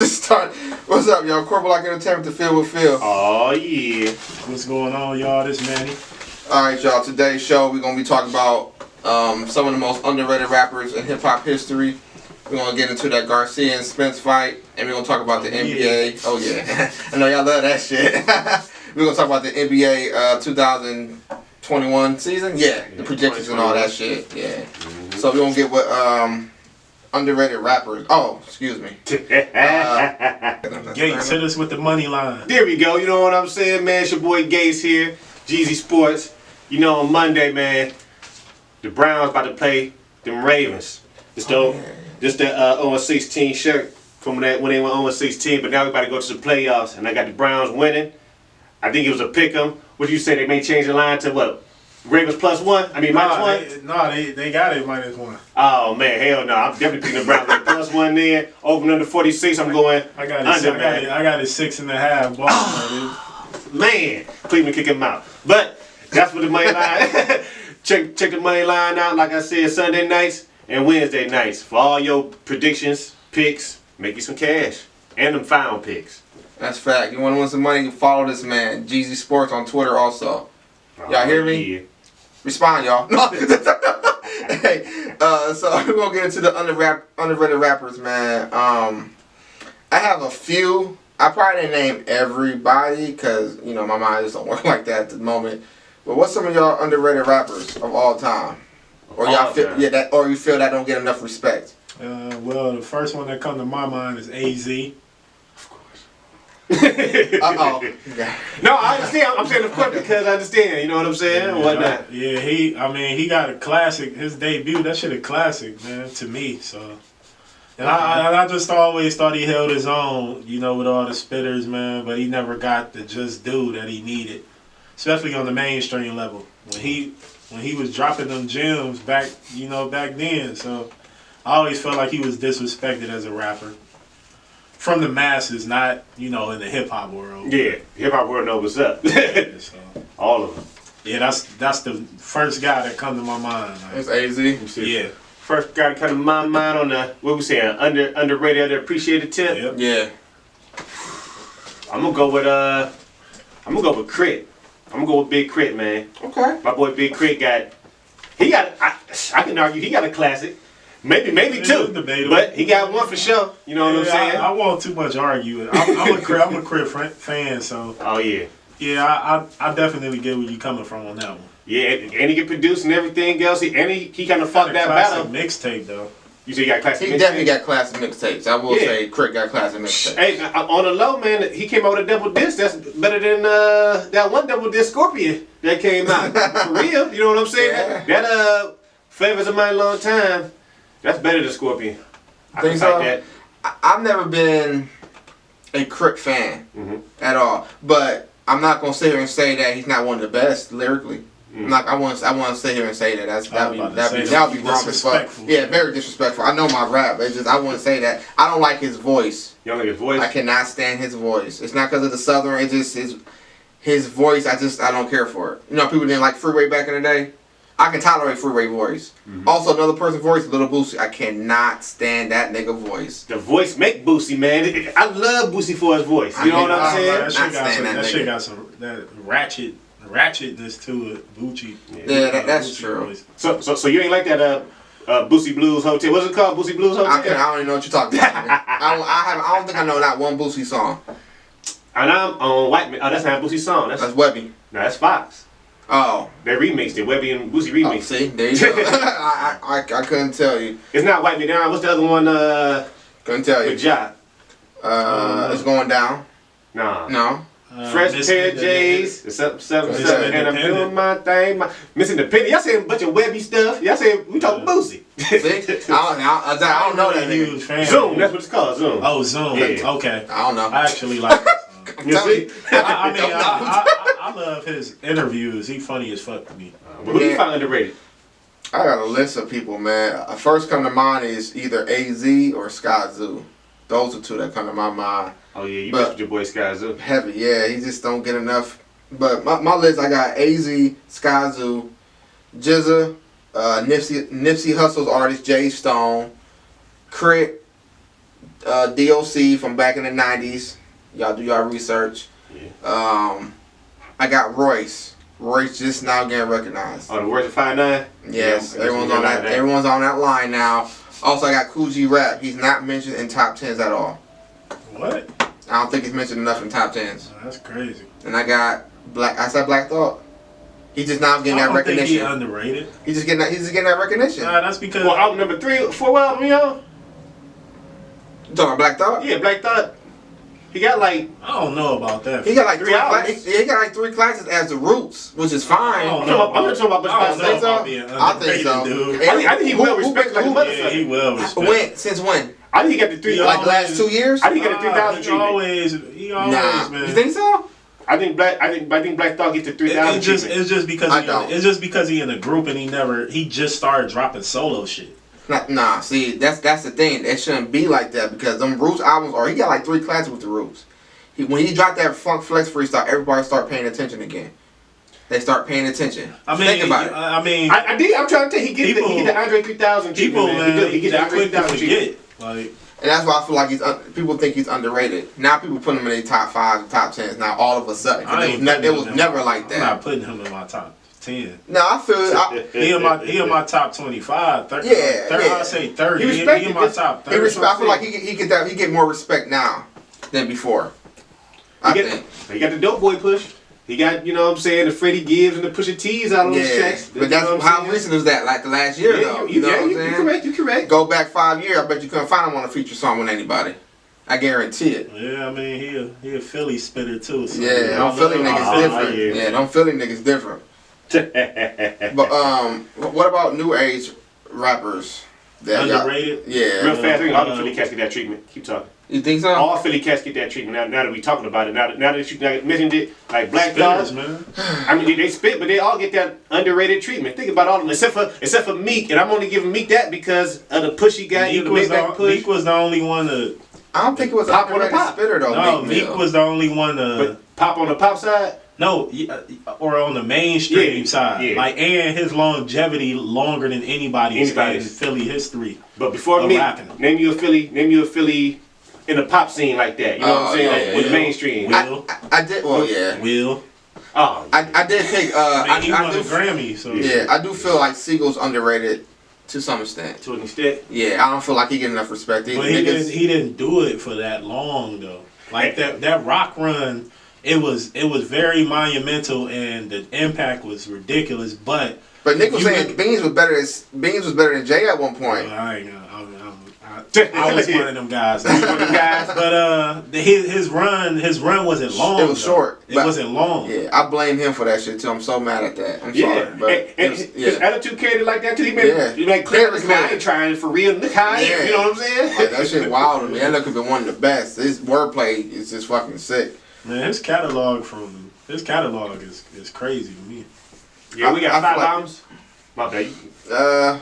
Start. What's up, y'all? CorporateLike Entertainment, the Feel with Phil. Oh, yeah. What's going on, y'all? This Manny. Alright, y'all. Today's show, we're going to be talking about some of the most underrated rappers in hip-hop history. We're going to get into that Garcia and Spence fight, and we're going to talk about the NBA. Oh, yeah. I know y'all love that shit. We're going to talk about the NBA 2021 season. Yeah, the projections and all that shit. Yeah. So we're going to get what underrated rappers. Oh, excuse me. Gates, hit us with the money line. There we go. You know what I'm saying, man? It's your boy Gates here, Jeezy Sports. You know, on Monday, man, the Browns about to play them Ravens. Just the 0-16 shirt from that when they went 0-16, but now we about to go to the playoffs, and I got the Browns winning. I think it was a pick 'em. What did you say? They may change the line to what? Ravens +1? I mean, -1? They got it -1. Oh, man, hell no. I'm definitely picking the Browns with +1 there. Over under 46, I'm going I got under, man. I got it 6.5. Baltimore, Man, Cleveland kick him out. But that's what the money line. check the money line out. Like I said, Sunday nights and Wednesday nights for all your predictions, picks. Make you some cash and them found picks. That's fact. You want to win some money? You follow this man, Jeezy Sports, on Twitter also. Y'all hear me? Yeah. Respond, y'all. No. Hey, so we're gonna get into the underrated rappers, man. I have a few. I probably didn't name everybody because my mind just don't work like that at the moment. But what's some of y'all underrated rappers of all time, or y'all feel or you feel that don't get enough respect? Well, the first one that comes to my mind is AZ. Uh-oh. No, I understand. I'm saying of course because I understand. You know what I'm saying? Yeah, Whatnot. Yeah, he got a classic. His debut, that shit a classic, man, to me. So, and I just always thought he held his own, with all the spitters, man. But he never got the just due that he needed, especially on the mainstream level when he was dropping them gems back then. So, I always felt like he was disrespected as a rapper. From the masses, not, in the hip-hop world. Yeah, hip-hop world knows what's up. So, All of them. Yeah, that's the first guy that come to my mind. Like. It's AZ. Yeah. First guy to come to my mind on the, what we saying, underrated, underappreciated tip? Yep. Yeah. I'm gonna go with Crit. I'm gonna go with Big Crit, man. Okay. My boy Big Crit I can argue he got a classic. Maybe two, debatable. but he got one for sure. You know what I'm saying? I won't too much argue. I'm a Crit fan, so. Oh yeah. Yeah, I definitely get where you coming from on that one. Yeah, and he can produce and everything else. He kind of fought that battle. Mixtape though. You say he got classic. He definitely got classic mixtapes. I will say, Crit got classic mixtapes. Hey, on the low, man, he came out with a double disc. That's better than that one double disc Scorpion that came out. For real, you know what I'm saying? Yeah. That Flavors of My Long Time. That's better than Scorpion. I Think can so? fight that. I've never been a Crit fan at all, but I'm not gonna sit here and say that he's not one of the best lyrically. I want to sit here and say that. That'd be wrong as fuck. Yeah, very disrespectful. I know my rap. It's just I wouldn't say that. I don't like his voice. You don't like his voice? I cannot stand his voice. It's not because of the Southern. It's just his voice. I don't care for it. People didn't like Freeway back in the day. I can tolerate Freeway voice. Also, another person's voice, Little Boosie. I cannot stand that nigga voice. The voice make Boosie, man. I love Boosie for his voice. You know what I'm saying? That shit got some ratchetness to it. Gucci. Yeah, that's true. Voice. So you ain't like that Boosie Blues Hotel? What's it called? Boosie Blues Hotel? I don't even know what you're talking about. I don't think I know that one Boosie song. And I'm on White Man. Oh, that's not a Boosie song. That's Webby. No, that's Fox. Oh. They remixed it. Webby and Boosie remixed. See, there you go. I couldn't tell you. It's not White Man Down. What's the other one? Couldn't tell you. With Ja. It's going down. Nah. No. Fresh pair of J's. 7 and I'm doing my thing. Miss Independent. Y'all saying a bunch of Webby stuff. Y'all saying we talking Boosie. See? I don't know that huge fan. Zoom. That's what it's called. Zoom. Oh, Zoom. Yeah. Okay. I don't know. I actually like that song. You see? I love his interviews. He funny as fuck to me. But who do you find underrated? I got a list of people, man. First come to mind is either AZ or Skyzoo. Those are two that come to my mind. Oh yeah, you messed with your boy Skyzoo. Heavy, yeah. He just don't get enough. But my list, I got AZ, Skyzoo, Jizza, Nipsey Hussle's artist Jay Stone, Crit, DOC from back in the 90s. Y'all do y'all research. Yeah. I got Royce. Royce just now getting recognized. Oh, the Royce at 5'9"? Yes, Yeah, everyone's on that. Everyone's on that line now. Also, I got Cool G Rap. He's not mentioned in top 10s at all. What? I don't think he's mentioned enough in top 10s. Oh, that's crazy. And I got Black. I said Black Thought. He's just now getting that recognition. Think he underrated. He's just getting that recognition. Nah, that's because. Well, album number 3, 4 album, yo? You talking about Black Thought? Yeah, Black Thought. He got like. I don't know about that. He got like 3 albums. he got like 3 classes as the Roots, which is fine. I don't I'm know. not talking about I don't know think so? about being I think underrated, so. dude. I think he well respected like a Yeah, motherfucker. he well respected. When? Since when? I think he got the 3. He Like always- last 2 years? I think he got the 3,000 He treatment. always, Nah. man. You think so? I think Black Thought gets the 3,000 It's just, treatment. it's just because I don't. it's just because he in a group and he just started dropping solo shit. Nah. See, that's the thing. It shouldn't be like that because them Roots albums he got like 3 classes with the Roots. When he dropped that Funk Flex freestyle, everybody start paying attention again. They start paying attention. Think about it. I'm trying to tell you, he get the Andre 3000 people, treatment, man. He get the Andre quick to 3000 treatment. forget. Like, And that's why I feel like people think he's underrated. Now people put him in their top 5 and top 10s. Now all of a sudden, 'cause it was never like I'm that. not putting him in my top 10. No, I feel He in my top 25. 30, Yeah, yeah. I'd say 30. He He respected in my this. top 30. I feel like he get more respect now than before. I think. He got the Dope Boy push. He got, you know what I'm saying, the Freddie Gibbs and the Pusha T's out on those Yeah, tracks. but that's how recent was that? Like the last year though. You know what I'm saying? You correct. Go back 5 years. I bet you couldn't find him on a feature song with anybody. I guarantee it. Yeah, I mean he a Philly spitter too. So Yeah, them Philly niggas different. Yeah, them Philly niggas different. But what about new age rappers? Underrated? Yeah. Real fast, I think all the Philly cats get that treatment. Keep talking. You think so? All Philly cats get that treatment. Now that we talking about it, now that you mentioned it, like Black Thought, man. I mean they spit, but they all get that underrated treatment. Think about all of them, except for Meek, and I'm only giving Meek that because of the push he got. Meek was the only one to. I don't think it was Pop on the underrated pop. spitter though. No, Meek was the only one to. But pop on the pop side. No, or on the mainstream side. Yeah. Like, and his longevity longer than anybody's in Philly history. But before Meek, name you a Philly in the pop scene like that. You know what I'm saying? With mainstream. I did. Well, yeah. Will. Oh. I did pick. He won a Grammy. So yeah, I do feel like Siegel's underrated to some extent. To an extent. Yeah, I don't feel like he get enough respect. But he didn't do it for that long though. Like that rock run. It was very monumental and the impact was ridiculous. But Nick was saying Beans was better than Jay at one point. I was one of them guys. But his run wasn't long. It was short. It wasn't long. Yeah, I blame him for that shit too. I'm so mad at that. I'm sorry. But his attitude carried it like that too. He made clear I ain't trying for real. Look how I am. You know what I'm saying? Like, that shit wild to me. That could be one of the best. His wordplay is just fucking sick. Man, his catalog is crazy to me. Yeah, we got 5 albums. My bad. I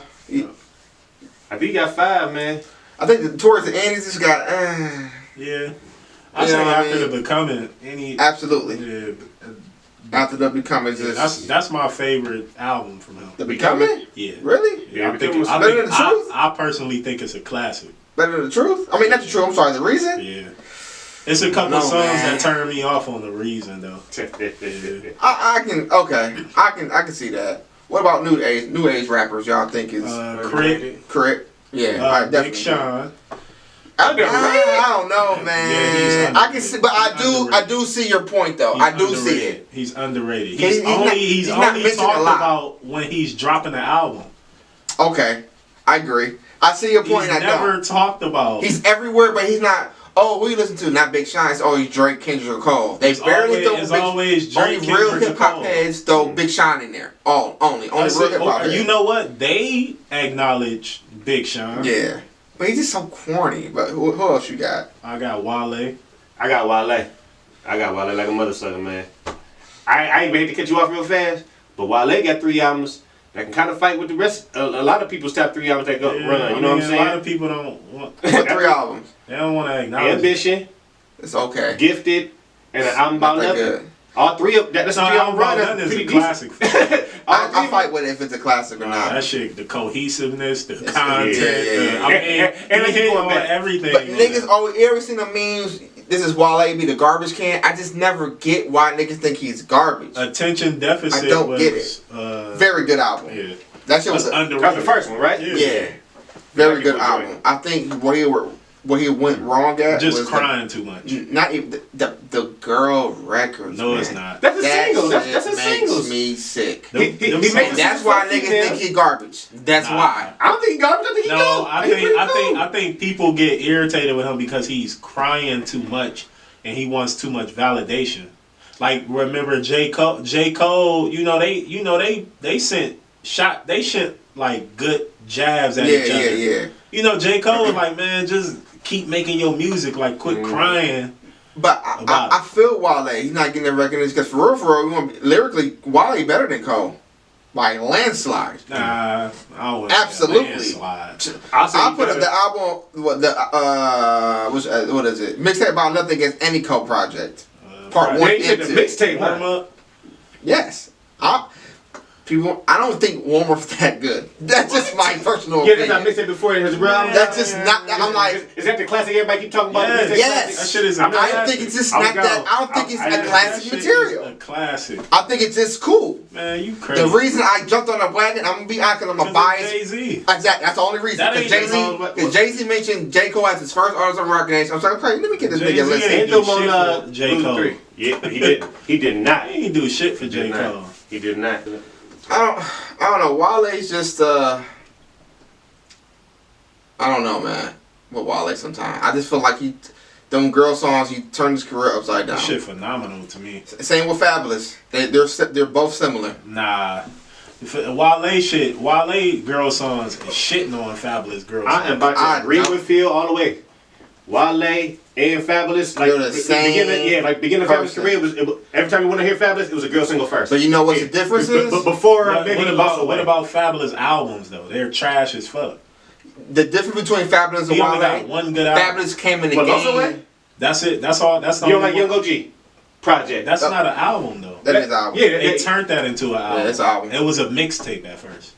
think he got 5, man. I think towards the end, he just got. Yeah, I say after the Becoming, absolutely. Yeah, after the Becoming, that's my favorite album from him. The Becoming? Yeah. Really? Yeah, better than the Truth. I personally think it's a classic. Better than the Truth? I mean, not the Truth. I'm sorry, the Reason. Yeah. It's a couple songs that turn me off on the Reason though. I can see that. What about new age rappers? Y'all think is Crit? Yeah, Big Sean. I don't know, man. Yeah, I can see, but I do see your point though. I do see it. He's underrated. He's not mentioned talked a lot about when he's dropping the album. Okay, I agree. I see your point. He's never talked about. He's everywhere, but he's not. Oh, who you listen to? Not Big Sean. It's always Drake, Kendrick, Cole. They barely throw always Drake, only real Kendrick, hip hop Cole. heads throw Big Sean in there. Only real hip hop heads. You know what? They acknowledge Big Sean. Yeah, but he's just so corny. But who else you got? I got Wale. I got Wale like a mother sucker, man. I ain't ready to cut you off real fast, but Wale got 3 albums that can kind of fight with the rest. A lot of people's top 3 albums that go run. You know what I'm saying? A lot of people don't want. What 3 albums? They don't want to acknowledge. Ambition. It's okay. Gifted, and an album about nothing. All three of that's No, three on run. that That's is a pretty classic. I fight with it if it's a classic or not. That shit, the cohesiveness, the It's- content. yeah. I mean, And he he hit going on back. everything. But on niggas that. always, you ever seen the memes? This is Wale be the garbage can. I just never get why niggas think he's garbage. Attention deficit. I don't was, get it. Very good album. Yeah, That shit was that's a, underrated. That was the first one, right? yeah, very Yeah, good I album. enjoy it. I think where he went wrong at Just was crying too much. not even the girl records. No, man. it's not. That's a That single. shit That's a makes singles. me sick. Them- He them makes songs- And that's why Fuck niggas female. think he garbage. That's Nah. why. I don't think he garbage. I think he No, dope. I He think pretty cool. I think people get irritated with him because he's crying too much and he wants too much validation. Like remember j.cole, they sent like good jabs at each other. Yeah. You know, j.cole was like, man, just keep making your music, like quit crying. But I feel Wale. He's not getting the recognition because for real, we want lyrically, Wale better than Cole by landslide. Nah, I don't Absolutely. landslide. I'll put up the album. What is it? Mixtape about nothing against any Cole project. Part Yeah, one you said and the two. mixtape. Warm Huh? up. Yes. I don't think Warm Up's that good. That's just my personal Yeah, that's not opinion. mixtape before it has a brown. That's just not. I'm like. Is that the classic everybody keep talking about? Yes. The mixtape Yes. classic? That shit is a I'm not- I classic. think it's just I'm not gone. that. I don't think it's I- a that classic That shit material. is a classic. I think it's just cool. Man, you crazy. The reason I jumped on the wagon, I'm gonna be honest, I'm a bias. Jay-Z. Exactly, that's the only reason. That Because ain't Jay-Z, the- because Jay-Z mentioned J. Cole as his first artist on Rock Nation. I was like, okay, let me get this Jay-Z nigga listen. ain't Ain't no do shit on for J. Cole. 3. Yeah, he didn't. He did not. He ain't do shit for He J. did not. Cole. He did not. I don't know. Wale's just I don't know, man. With Wale sometimes. I just feel like them girl songs, he turned his career upside down. That shit phenomenal to me. Same with Fabulous. They're both similar. Nah. Wale girl songs is shitting on Fabulous girl songs. I am about to agree with Phil all the way. Wale and Fabulous, like They're the same beginning of Fabulous person. career was every time you want to hear Fabulous, it was a girl single first. But you know what the difference is? But before What, maybe what he about lost away. what about Fabulous albums though? They're trash as fuck. The difference between Fabulous and He only got Wale, one good album. Fabulous came in the What, Lost game. Away? That's it. That's all. That's the You don't only like one. Young OG Project? That's not an album though. That is album. Yeah, They turned that into an album. it's an album. It was a mixtape at first.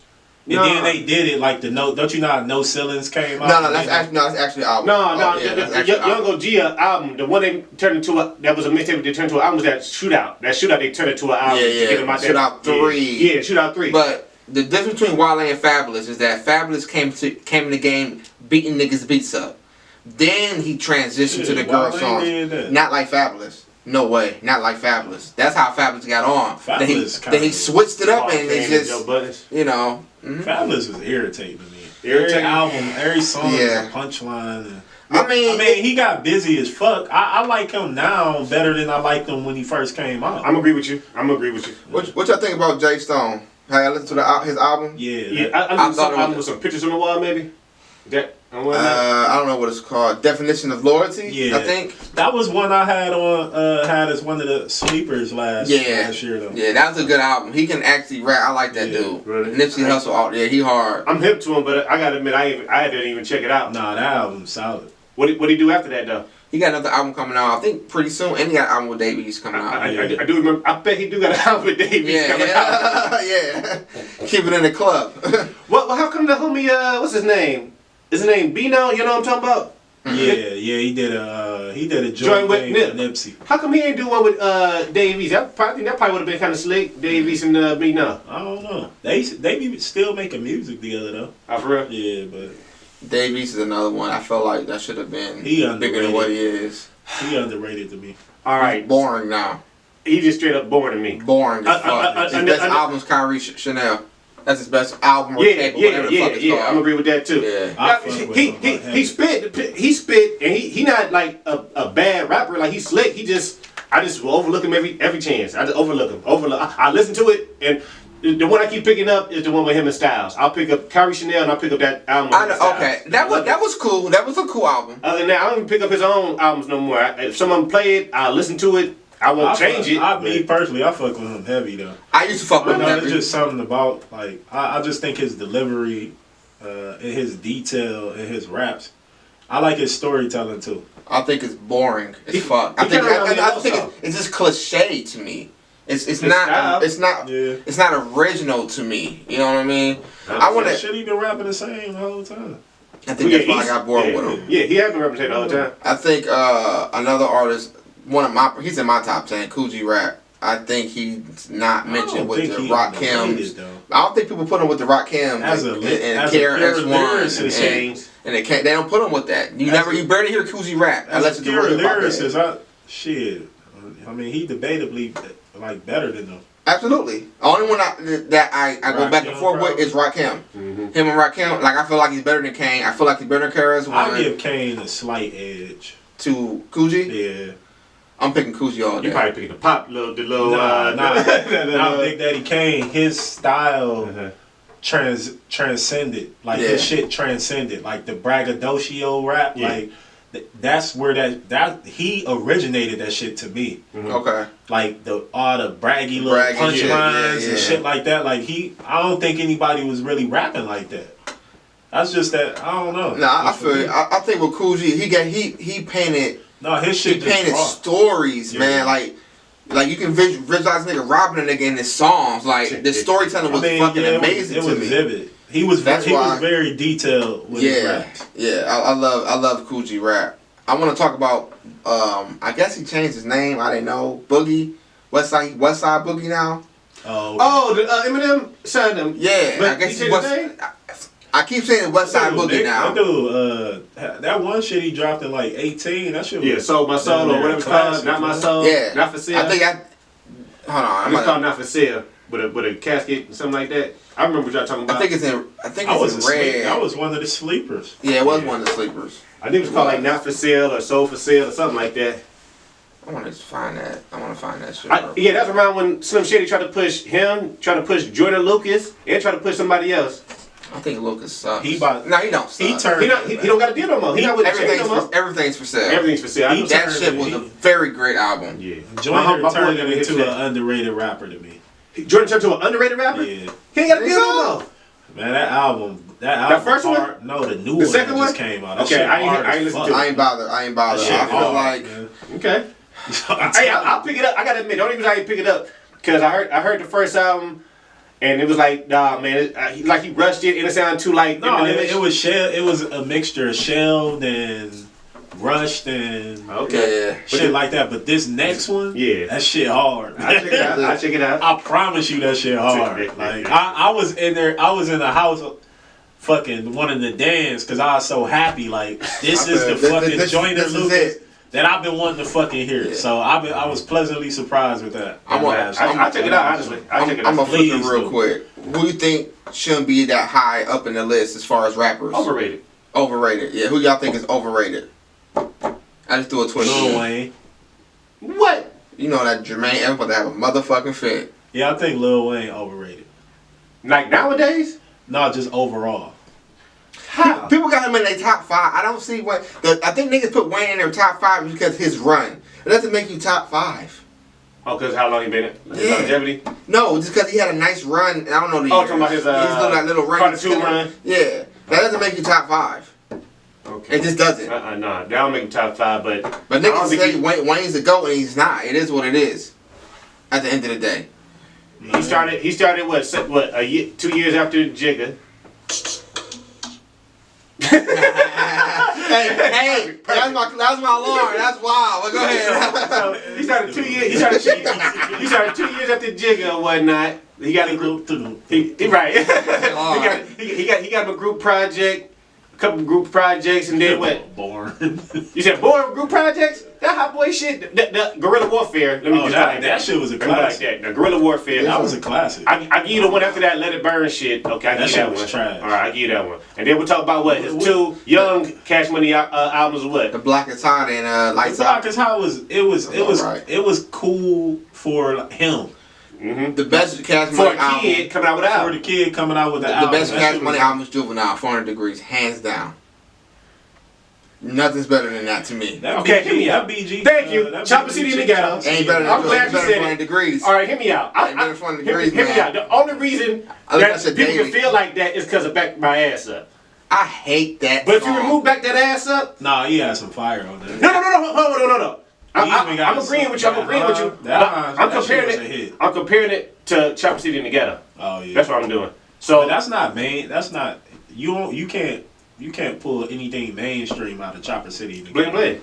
And No. then they did it like the no. Don't you know how No Ceilings came out? No, that's actually an album. No, Oh, yeah, that's actually an Young album. OG album, the one they turned into that was a mixtape. They turned into an album was that Shootout. That Shootout they turned into an album. Yeah, to get him out there. Shootout 3. Yeah, Shootout 3. But the difference between Wale and Fabulous is that Fabulous came in the game beating niggas' beats up. Then he transitioned to the girl Wale songs. did that. Not like Fabulous. No way. Not like Fabulous. That's how Fabulous got on. Fabulous then he switched it up Paul and Kane it's and Joe just, Buttons. you know. mhm. Fabulous was irritating to me. Irritating? Every album, every song Yeah. is a punchline. And, I mean, he got busy as fuck. I like him now better than I liked him when he first came out. I'm agree with you. what y'all think about Jay Stone? Have y'all listened to his album? Yeah, that- I I listened to thought some it album was- with some pictures on the wall, maybe. That I don't know what it's called. Definition of Loyalty, Yeah. I think. that was one I had on had as one of the sleepers last year though. Yeah, that was a good album. He can actually rap. I like that Yeah, dude. really? Nipsey Hussle, yeah, he hard. I'm hip to him, but I gotta admit, I didn't even check it out. Nah, that album's solid. What did he do after that though? He got another album coming out, I think, pretty soon, and he got an album with Davies coming out. I do remember. I bet he do got an album with Davies Yeah, coming out. yeah. Keep it in the club. Well, how come the homie? What's his name? Is his name Bino? You know what I'm talking about? Yeah, he did a Joint joint with thing Nip. with Nipsey. How come he ain't do one with Davies? That probably would have been kind of slick. Davies and Bino. I don't know. They be still making music together though. For real? Yeah, but Davies is another one. I felt like that should have been He bigger than what he is. he underrated to me. All right. Boring now. He just straight up boring to me. Boring as fuck. His best album's Kyrie Chanel. That's his best album or tape or whatever the fuck it's called. I'm agree with that too. Yeah. I fuck with him. He spit, and he not like a bad rapper. Like he's slick. I just will overlook him every chance. I just overlook him. I listen to it, and the one I keep picking up is the one with him and Styles. I'll pick up Kyrie Chanel, and I'll pick up that album. With him and Styles. Okay, that was cool. That was a cool album. Other than that, I don't even pick up his own albums no more. If someone play it, I'll listen to it. I won't change it. Me personally, I fuck with him heavy though. I used to fuck with I him. know Heavy. there's just something about like I just think his delivery, and his detail, and his raps. I like his storytelling too. I think it's boring as fuck. I think it's just cliche to me. It's not original to me. You know what I mean? I want to. Should he been rapping the same the whole time? I think that's why I got bored with him. Yeah, he has been rapping the whole time. I think another artist, he's in my top 10, Coogee Rap. I think he's not mentioned with the Rakim's. I don't think people put him with the Rakim's and KRS-One and they don't put him with that. You barely hear Coogee Rap unless it's a real lyricist. Shit, I mean he debatably like better than them. Absolutely. The only one that I go back and forth with is Rakim. Him and Rakim, like I feel like he's better than Kane. I feel like he's better than KRS-One. I give Kane a slight edge. To Coogee? Yeah. I'm picking Coogee all day. You probably picking the little. Nah, Big Daddy Kane. His style transcended. Like his shit transcended. Like the braggadocio rap. Yeah. Like that's where that he originated that shit to me. Okay. Like all the braggy little punchlines and shit like that. Like I don't think anybody was really rapping like that. That's just that I don't know. Nah, I feel it. I think with Coogee, he painted. No, his shit. He painted stories, man. Like you can visualize nigga robbing a nigga in his songs. Like the storytelling was fucking amazing to me. It was vivid. He was very detailed with his raps. Yeah, I love Coogee Rap. I want to talk about I guess he changed his name. I didn't know. Boogie, Westside Boogie now. Oh, the Eminem signed him. Yeah, but I guess he changed his name. I keep saying Westside Boogie now. That one shit he dropped in like 18. That shit was Sold My Soul or whatever it's called. Not My Soul. Yeah, Not For Sale. Hold on. It's called Not For Sale with a casket and something like that. I remember what y'all talking about. I think it's in red. That was one of the sleepers. Yeah, it was one of the sleepers. I think it was called like Not For Sale or Sold For Sale or something like that. I want to find that. Shit. Yeah, that's around when Slim Shady tried to push him, trying to push Jordan Lucas, and try to push somebody else. I think Lucas sucks. He don't suck. He don't got a deal no more. He not with everything's no more. Everything's for sale. Everything's for sale. That shit was a very great album. Yeah. Jordan turned him into an underrated rapper to me. Jordan turned to an underrated rapper? Yeah. He ain't got a deal no more. Man, that album. The first one? No, the new one that just came out. Okay, I ain't listened to it. I ain't bothered. I feel like. Okay. Hey, I'll pick it up. I gotta admit, the only reason I didn't pick it up because I heard the first album and it was like, nah, man, he rushed it and it sounded too like. No, it was a mixture of shelved and rushed and shit like that. But this next one, that shit hard. I'll check it out. I promise you that shit hard. Like I was in there. I was in the house. Fucking wanting to dance because I was so happy. Like this is the fucking Joyner Lucas that I've been wanting to fucking hear. So I was pleasantly surprised with that. I'll check it out, honestly. I'm gonna flip it real quick. Who you think shouldn't be that high up in the list as far as rappers? Overrated. Overrated. Yeah. Who y'all think is overrated? I just threw a twist. Lil Wayne. What? You know that Jermaine Evans about to have a motherfucking fit. Yeah, I think Lil Wayne overrated. Like nowadays? No, just overall. How? People got him in their top 5. I don't see what. I think niggas put Wayne in their top 5 because his run. It doesn't make you top 5. Oh, because how long he been in? His longevity? No, just because he had a nice run. I don't know the years. Talking about his little run. Cartoon run? Yeah. That doesn't make you top 5. Okay. It just doesn't. No, that don't make him top 5, but niggas say Wayne's the GOAT and he's not. It is what it is. At the end of the day. He started what a year, 2 years after Jigga. hey, that's my alarm. That's wild. But go ahead. So he started 2 years. He started 2 years after Jigga and whatnot. He got a group. Right. he got him a group project, a couple group projects, and then what? Born. You said born group projects? That hot boy shit. The guerrilla warfare. Let me just that shit was a classic. Like that. The guerrilla warfare. That was a classic. I give you the one after that. Let It Burn shit. Okay, I give you that one. Trash. All right, I give you that one. And then we'll talk about what his 2 young Cash Money albums or what? The Block is Hot and Lights Out. The Block is Hot it was cool for him. Mm-hmm. The best Cash Money album. For a kid coming out with an album. For the kid coming out with the album. The best Cash Money album is Juvenile, 400 Degrees, hands down. Nothing's better than that to me. Okay, hear me out. BG, thank you. Chopper City in the ghetto. Ain't better than I'm glad you said it. Degrees. All right, hear me out. Ain't better than 400 Degrees, hear me out. The only reason that people can feel like that is because of Back My Ass Up. I hate that. But if song. you remove back that ass up, Nah, he had some fire on there. no. I'm He even agreeing with you. I'm agreeing with you. That I'm shit comparing was a it. hit. I'm comparing it to Chopper City in the Ghetto. Oh yeah. That's what I'm doing. So But that's not main. That's not. You can't pull anything mainstream out of Chopper City. Bling Bling.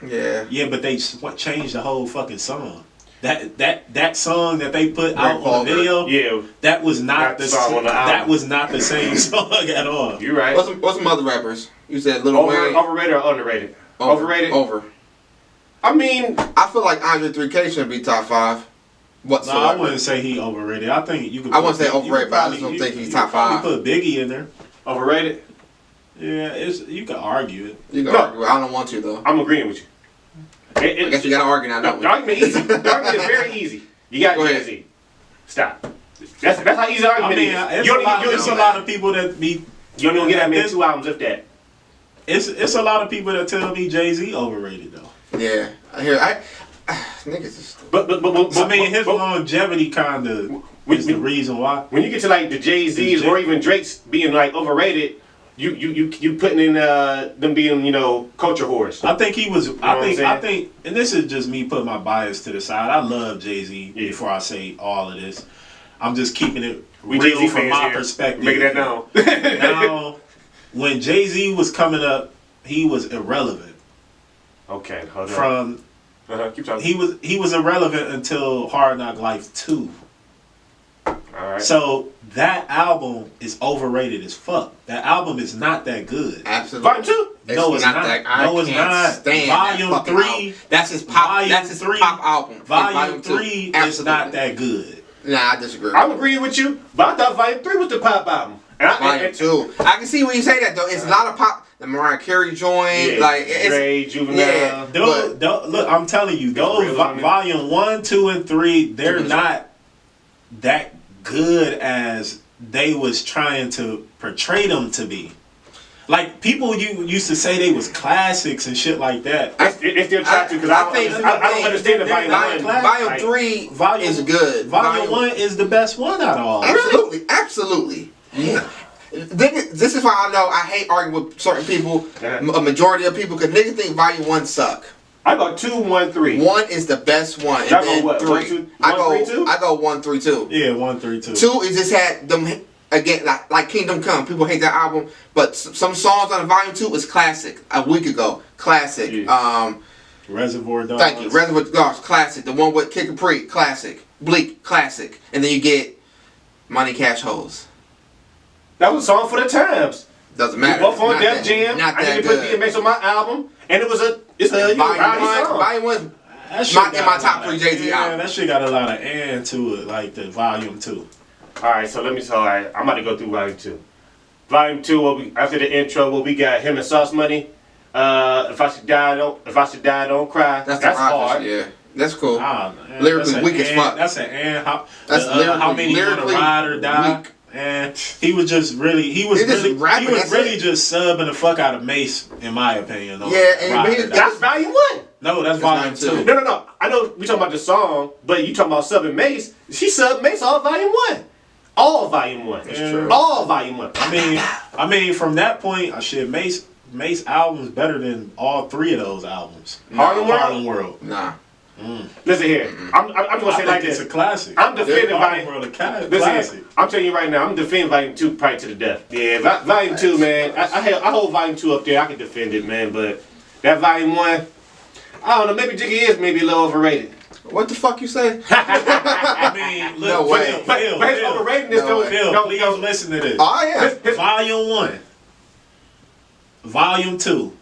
Yeah. Yeah, but they changed the whole fucking song. That song that they put out on the video, Yeah, that was not the song on the album. that was not the same song at all. you're right. What's some other rappers? You said Lil Wayne. Overrated or underrated? Overrated. Over. I mean, I feel like Andre 3K should be top 5. No, Whatsoever. I wouldn't say he overrated. I think you could. I wouldn't say overrated, but I just don't think he's top 5. Put Biggie in there. overrated. Yeah, you can argue it. You can No. argue. I don't want to though. I'm agreeing with you. I guess you gotta argue now. The Don't we? argument easy. The argument is very easy. You got Go ahead. Jay-Z. Stop. That's how easy the I argument mean, is. it's a lot of people that be. You don't even get that many It's- 2 albums if that. It's a lot of people that tell me Jay-Z overrated though. Yeah. Niggas is stupid. But I mean, his longevity kind of is the reason why. when you get to like the Jay-Z's or even Drake's being like overrated, you putting in them being culture whores. I think he was. what I'm saying? I think, and this is just me putting my bias to the side. I love Jay-Z. Before I say all of this, I'm just keeping it We real Jay-Z from fans my here. perspective. Making that known. Now, when Jay-Z was coming up, he was irrelevant. Okay, hold on. From Keep talking. he was irrelevant until Hard Knock Life 2. All right. So that album is overrated as fuck. That album is not that good. Absolutely. Volume 2. No, it's not. I No, it's can't not. stand Volume that fucking 3. album. That's his pop. Volume That's his 3. pop album. Volume 2. 3 is Absolutely. not that good. Nah, I disagree. I'm agreeing with you, but I thought Volume 3 was the pop album. Volume 2. I can see when you say that though. It's a lot of pop. The Mariah Carey joint, like it's Dre, Juvenile. yeah. Look, I'm telling you, those real on it. volume 1, 2, and 3, they're not that good as they was trying to portray them to be. Like people used to say they was classics and shit like that. If they're trying to, because I don't understand the Volume 1. Volume 3 is good. Volume 1 is the best one out of all. Absolutely, absolutely. Yeah. This is why I know I hate arguing with certain people, a majority of people, because niggas think Volume 1 suck. I go 2, 1, 3. 1 is the best one, and Y'all go then what? 3. 1, 2, I 1, 3, 2? go 1, 3, 2. Yeah, 1, 3, 2. 2 is just had them again like Kingdom Come. People hate that album, but some songs on Volume 2 is classic. A week ago, classic. Yeah. Reservoir Dogs. Thank you. Reservoir Dogs, classic. The one with Kid Capri, classic. Bleak, classic. And then you get Money Cash Hoes. That was a song for the times. Doesn't matter. Both on Not Def that- Jam. Not I that didn't put good. DMX on my album, and it's a Volume song. 1 That shit not in got my a top lot 3 of- Jay-Z yeah, albums. that shit got a lot of and to it, like the volume 2. All right, so I'm about to go through Volume 2. Volume 2, after the intro, we got him and Sauce Money. If I should die, don't cry. That's hard. Yeah, that's cool. Ah, man, Lyrically that's weak as fuck. That's an and how. That's How many you wanna lyrically ride or die? weak. And he was just really, he was He just really, rapping, he was that's really it. just subbing the fuck out of Mace, in my opinion. On Yeah, and Ride or he- Die. That's Volume 1. No, that's That's volume volume 2. No. I know we talking about the song, but you talking about subbing Mace. She subbed Mace all Volume 1. All Volume 1. That's true. All Volume 1. I mean, from that point, shit, Mace album's better than all 3 of those albums. Harlem World? World. Nah. Listen here. I'm gonna I say it think like it's this. a classic. I'm defending Harlem Volume. World, a Listen classic. here. I'm telling you right now. I'm defending Volume 2 probably to the death. Yeah, Volume 2, man. I hold Volume 2 up there. I can defend it, man. But that Volume 1, I don't know. Maybe Jiggy is maybe a little overrated. What the fuck you say? I mean, look, No way. But his overratedness No don't. way. Phil, don't- please don't- listen to this. Oh yeah. Volume 1, Volume 2,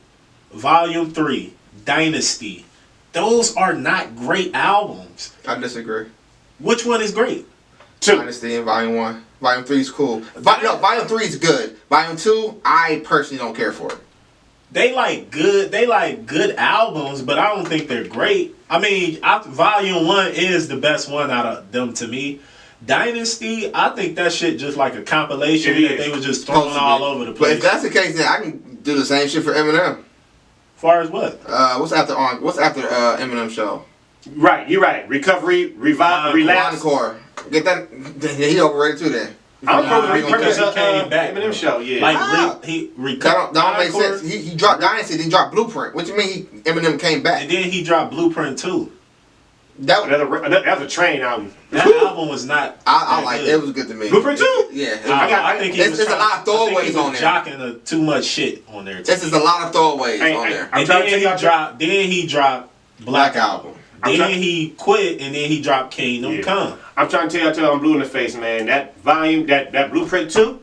Volume 3, Dynasty. Those are not great albums. I disagree. Which one is great? 2. Dynasty in Volume 1. Volume 3 is cool. Volume 3 is good. Volume 2, I personally don't care for it. They like good albums, but I don't think they're great. I mean, Volume 1 is the best one out of them to me. Dynasty, I think that shit just like a compilation It that is. they were just throwing all over the But place. if that's the case, then I can do the same shit for Eminem. Far as what? What's after Eminem show? Right, you're right. Recovery, revive, relapse. Encore. Get that? He overrated too then. I'm probably because he came back. Eminem show, yeah. Like That don't make sense. He dropped Dynasty, then he dropped Blueprint. What you mean Eminem came back? And then he dropped Blueprint too. That was a train album. That album was not. I like it. It was good to me. Blueprint too? Yeah. I think it's a lot of throwaways on there. Jocking too much shit on there. This is a lot of throwaways on there. And then he dropped Black Album. Then he quit and then he dropped Kingdom Come. I'm trying to tell you, I'm blue in the face, man. That volume, that Blueprint 2,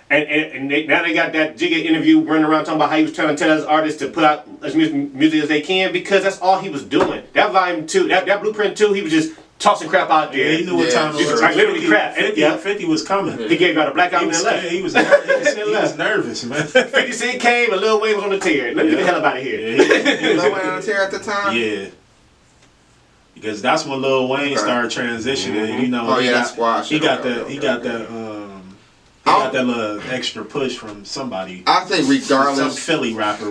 and now they got that Jigga interview running around talking about how he was trying to tell his artists to put out as much music as they can because that's all he was doing. That volume 2, that Blueprint 2, he was just tossing crap out there. Yeah, he knew what time it was. Like literally crap. 50 was coming. He gave out a Black Album and left. He was nervous, man. 50 Cent came, and Lil Wayne was on the tear. Let me get the hell up out of here. Lil Wayne on the tear at the time? Yeah. Because that's when Lil Wayne started transitioning, you know. Oh yeah, that's squash. He got that little extra push from somebody. I think regardless, some Philly rapper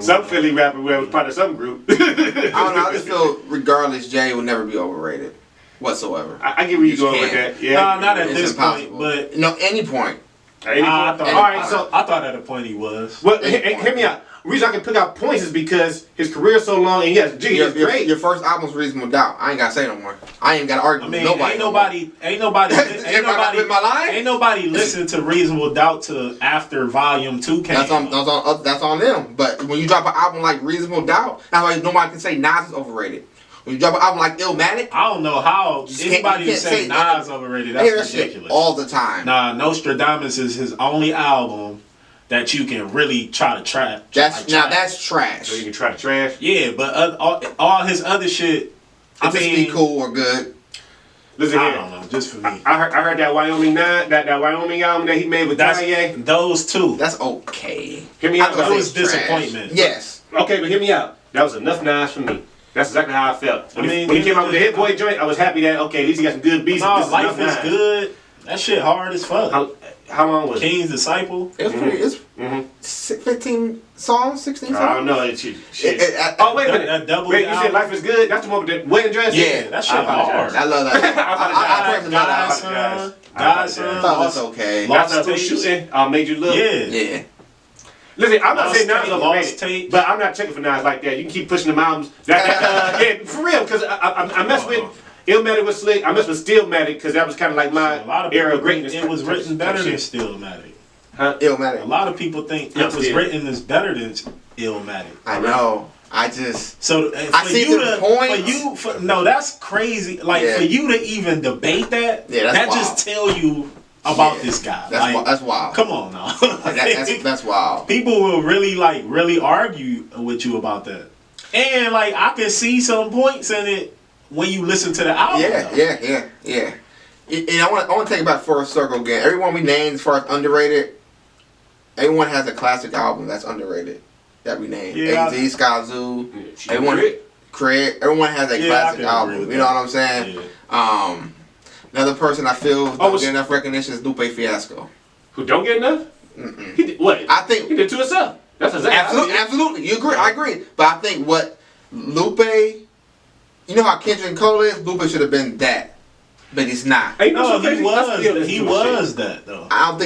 was part of some group. I don't know. I just feel regardless, Jay will never be overrated whatsoever. I get where you're going with that. Yeah, not at this point, but no, any point. I thought at a point he was. Well, hear me out. The reason I can pick out points is because his career is so long and he has Jigga is great. Your first album's Reasonable Doubt. I ain't gotta say no more. I ain't gotta argue with nobody. Ain't nobody listened to Reasonable Doubt to after Volume 2 came. That's on them. But when you drop an album like Reasonable Doubt, that's why nobody can say Nas is overrated. When you drop an album like Illmatic, I don't know how anybody can say Nas overrated. That's ridiculous. All the time. Nah, Nostradamus is his only album that you can really try to trash. That's trash. So you can try to trash? Yeah, but all his other shit, I mean, be cool or good. Listen here. I don't know, just for me. I heard that Wyoming 9, that Wyoming album that he made with Kanye. Those two. That's okay. Hear me out. That was disappointment. Yes. Okay, but hear me out. That was enough Nas for me. That's exactly how I felt. When he came out with the Hit Boy joint, I was happy that, okay, at least he got some good beats. No, Life is Good. That shit hard as fuck. How long was it? King's Disciple. It's 15 songs, 16 songs? I don't know. Oh, wait a minute. Wait, you said Life is Good? That's the one with the wedding dress? Yeah, that shit hard. I love that. Godson. I thought that's okay. That's who's shooting. Made You Look. Yeah. Listen, I'm not saying Nas is overrated, but I'm not checking for Nas like that. You can keep pushing them albums. Yeah, for real, because I mess with Illmatic was slick. I mess with Stillmatic because that was kind of like my era of greatness. It was written better than Stillmatic. Huh? Illmatic. A lot of people think it was written as better than Illmatic. I know. I just I see the point. No, that's crazy. Like for you to even debate that, that wild. Just tell you about this guy. That's wild. Come on now. that's wild. People will really argue with you about that, and like I can see some points in it when you listen to the album. Yeah. And I want to take it back for a circle again. Everyone we named as far as underrated, everyone has a classic album that's underrated that we named. AZ, Sky Zoo, everyone has a classic album. You know what I'm saying? Yeah. Another person I feel don't get enough recognition is Lupe Fiasco. Who don't get enough? Mm-mm. He did what? I think he did to himself. That's exactly. Absolutely. You agree? I agree. But I think what Lupe, you know how Kendrick and Cole is. Lupe should have been that, but he's not. He was that though. I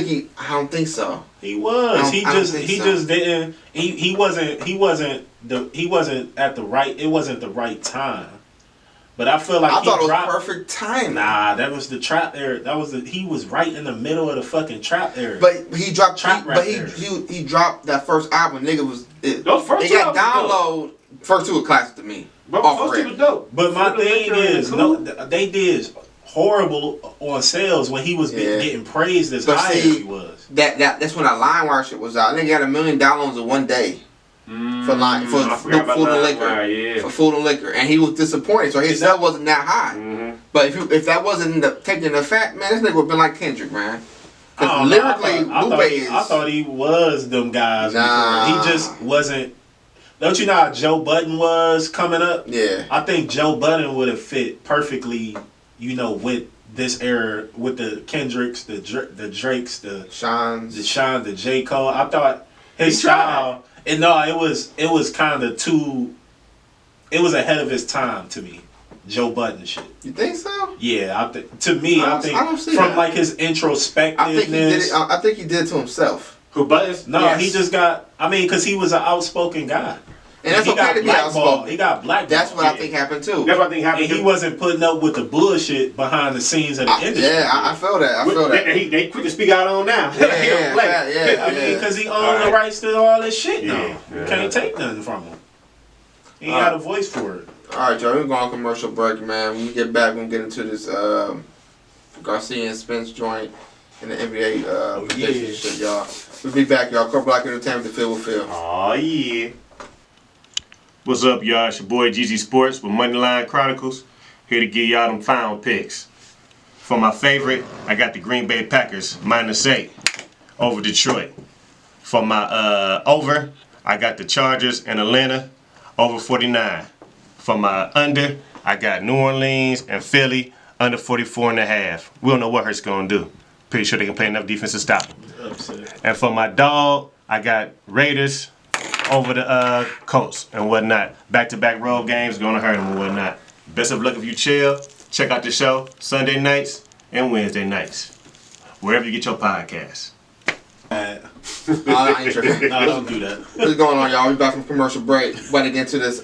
don't think so. He was. He just didn't. He wasn't at the right. It wasn't the right time. But I feel like I thought it was perfect time. That was the trap era. He was right in the middle of the fucking trap era. But he dropped he dropped that first album. Nigga was those first two got download. First two were classic to me. First two was dope. But my thing is, they did horrible on sales when he was getting praised as high as he was. That's when that LimeWire shit was out. Nigga got 1 million downloads in one day. For food and liquor, for food and liquor, and he was disappointed. So his sale wasn't that high. Mm-hmm. But if that wasn't taking the fact, man, this nigga would have been like Kendrick, man. Because lyrically, I thought he was them guys. Nah. He just wasn't. Don't you know how Joe Budden was coming up? Yeah. I think Joe Budden would have fit perfectly, with this era, with the Kendricks, the Drakes, the Sean's, the j.cole. I thought his style. And no, it was kind of it was ahead of his time to me. Joe Budden shit. You think so? Yeah, to me, I think don't see from that. like his introspectiveness. I think he did it. I think he did it to himself. Who Buttons? No, Yes. he just got. I mean, because he was an outspoken guy. And that's he okay got to be blackballed. outspoken. He got blackballed. That's what I think happened too. That's what I think happened. And he wasn't putting up with the bullshit behind the scenes of the industry. Yeah, I feel that. I feel that. They quick to speak out on now. He don't play. Yeah. I mean, because he owned the rights to all this shit now. Yeah. You can't take nothing from him. He ain't got a voice for it. All right, y'all. We're going on commercial break, man. When we get back, we're gonna get into this Garcia and Spence joint in the NBA prediction shit, y'all. We'll be back, y'all. CorporateLike Entertainment, the Phil with Phil. Oh yeah. What's up, y'all? It's your boy GG Sports with Moneyline Chronicles. Here to give y'all them final picks. For my favorite, I got the Green Bay Packers -8 over Detroit. For my over, I got the Chargers and Atlanta over 49. For my under, I got New Orleans and Philly under 44.5. We don't know what Hurts gonna do. Pretty sure they can play enough defense to stop him. Upset. And for my dog, I got Raiders over the Colts and whatnot. Back-to-back road games, gonna hurt them and whatnot. Best of luck if you chill. Check out the show Sunday nights and Wednesday nights. Wherever you get your podcasts. I ain't tripping. No, don't do that. What's going on, y'all? We back from commercial break. About to get into this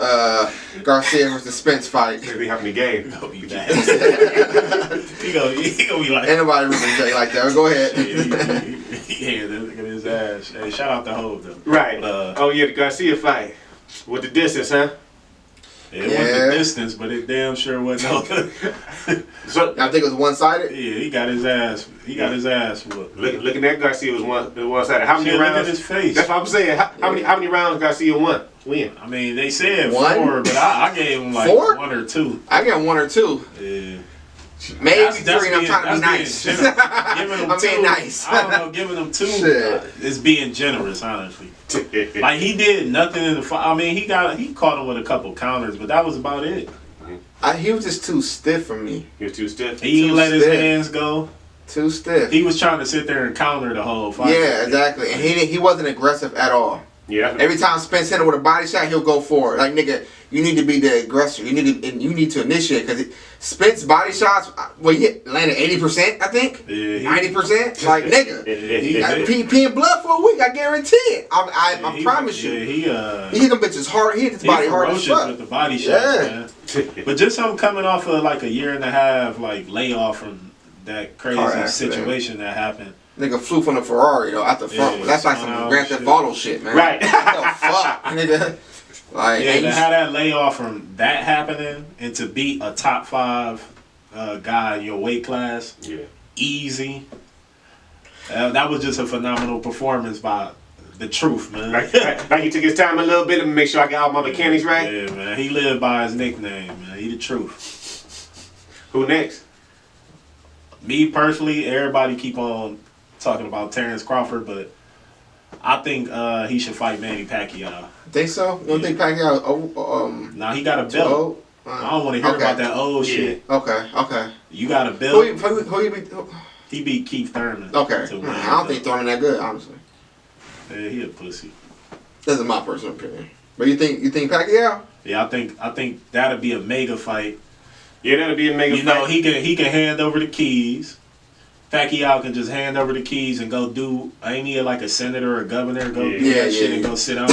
Garcia versus Spence fight. They having the game. He gonna be bad. he gonna be like. Ain't nobody really say like that. Go ahead. Yeah, look at his ass. Hey, shout out to Hov though. Right. But, Oh yeah, the Garcia fight. With the distance, huh? it wasn't the distance, but it damn sure wasn't. So I think it was one-sided. Yeah, he got his ass. He got his ass whooped. looking at Garcia was one-sided. How many Shit, look rounds? at his face. That's what I'm saying. How many rounds Garcia win? I mean, they said One? 4, but I gave him like 4? 1 or 2. I got 1 or 2. Yeah. Maybe That's 3, and I'm trying to be being nice. generous. Giving them I'm being 2, nice. I don't know, giving them 2 Shit. is being generous, honestly. Like, he did nothing in the fight. I mean, he caught him with a couple counters, but that was about it. He was just too stiff for me. He was too stiff. He didn't Too let his stiff. hands go. Too stiff. He was trying to sit there and counter the whole fight. Yeah, exactly. And he wasn't aggressive at all. Yeah. Every time Spence hit him with a body shot, he'll go for it. Like, nigga, you need to be the aggressor. You need to initiate, because Spence body shots, well, he landed 80%, I think. Yeah, 90%. Like, nigga, he peeing blood for a week. I guarantee it. I promise you. He hit them bitches hard. He hit his body hard as ferocious fuck. with the body shots, man. But just him coming off of like a year and a half like layoff from that crazy Car accident. situation that happened. Nigga flew from the Ferrari though out the front. Yeah, That's like spun some out Grand Theft shit. Auto shit, man. Right. What the fuck, nigga? Like, Yeah, and to you- have that layoff from that happening and to beat a top 5 guy in your weight class, Yeah. easy. That was just a phenomenal performance by the truth, man. Like he took his time a little bit to make sure I got all my mechanics right. Yeah, man. He lived by his nickname, man. He the truth. Who next? Me personally, everybody keep on talking about Terrence Crawford, but I think he should fight Manny Pacquiao. think so? You don't think Pacquiao? Now he got a Too belt. old? I don't want to hear Okay. about that old shit. Okay. You got a Who belt. you be? He beat Keith Thurman. Okay. to win I the don't think belt. Thurman that good, honestly. Yeah, he a pussy. This is my personal opinion. But you think Pacquiao? Yeah, I think that'd be a mega fight. Yeah, that'll be a mega You know, fight. he can hand over the keys. Pacquiao can just hand over the keys and go do. Ain't he like a senator or a governor? Go do Yeah, that shit yeah. and go sit down.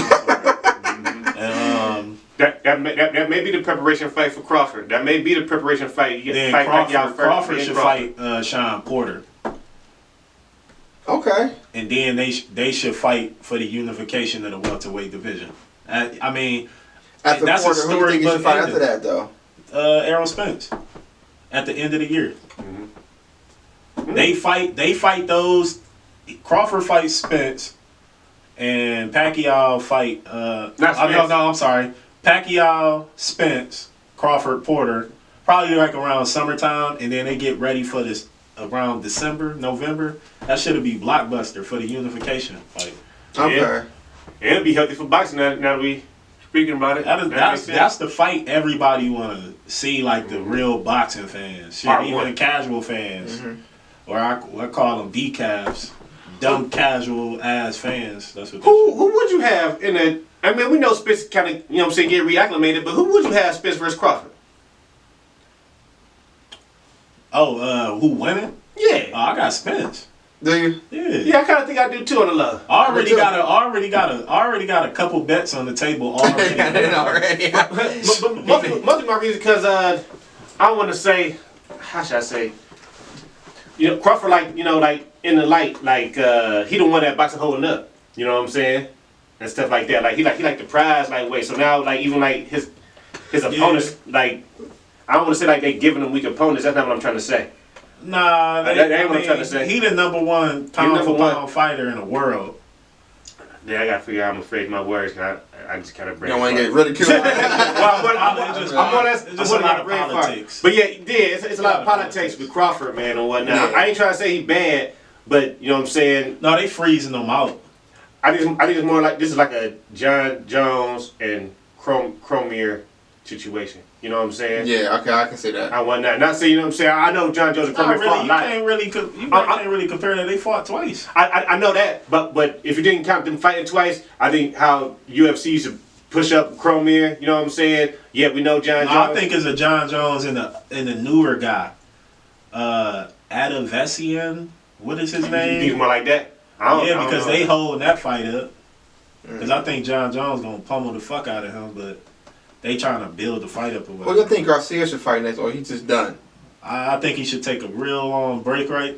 And, That may be the preparation fight for Crawford. That may be the preparation fight. You then get fight Pacquiao first, Crawford then should Crawford. fight Sean Porter, Okay. and then they should fight for the unification of the welterweight division. I mean, After that's a Porter, who do you think you should storybook fight ending. after that, though? Errol Spence at the end of the year. They fight those. Crawford fights Spence, and Pacquiao fight. Not No, Spence. I'm sorry. Pacquiao, Spence, Crawford, Porter. Probably like around summertime, and then they get ready for this around December, November. That should be blockbuster for the unification fight. Okay. Yeah. And it'll be healthy for boxing now that we speaking about it. That's the fight everybody want to see, like the real boxing fans, shit, Part even one. the casual fans, or I call them decavs, dumb casual ass fans. That's what. Who would you have in a? I mean, we know Spence kind of, you know what I'm saying, get reacclimated, but who would you have Spence versus Crawford? Oh, who winning? Yeah. Oh, I got Spence. Do you? Yeah. Yeah, I kind of think I do too on the low. I already got a couple bets on the table already. But most of my reasons because I want to say, how should I say? You know, Crawford, like, you know, like in the light, like he the one that boxing holding up. You know what I'm saying? And stuff like that. Like he like the prize lightweight. So now, like, even like his opponents, like, I don't want to say like they giving him weak opponents. That's not what I'm trying to say. Nah, that ain't what I'm trying to say. He the number one pound for pound fighter in the world. Yeah, I gotta figure out. I'm afraid my words. Cause I just kind of break. You don't want to get ridiculed. I'm more or less politics. But yeah, it's a lot of politics with Crawford, man, and whatnot. Yeah. I ain't trying to say he bad, but you know what I'm saying. No, they freezing them out. I think it's more like this is like a John Jones and Cormier situation. You know what I'm saying? Yeah, okay, I can see that. I want that. Not saying, you know what I'm saying. I know John Jones and Cormier fought a lot. You can't really compare that. They fought twice. I know that, but if you didn't count them fighting twice, I think how UFC used to push up Cormier. You know what I'm saying? Yeah, we know John Jones. I think it's a John Jones and a newer guy, Adavesian. What is his name? He's more like that. Because they holding that fight up. Because I think John Jones gonna pummel the fuck out of him, but they trying to build the fight up or whatever. Well, you think Garcia should fight next, or he's just done? I think he should take a real long break right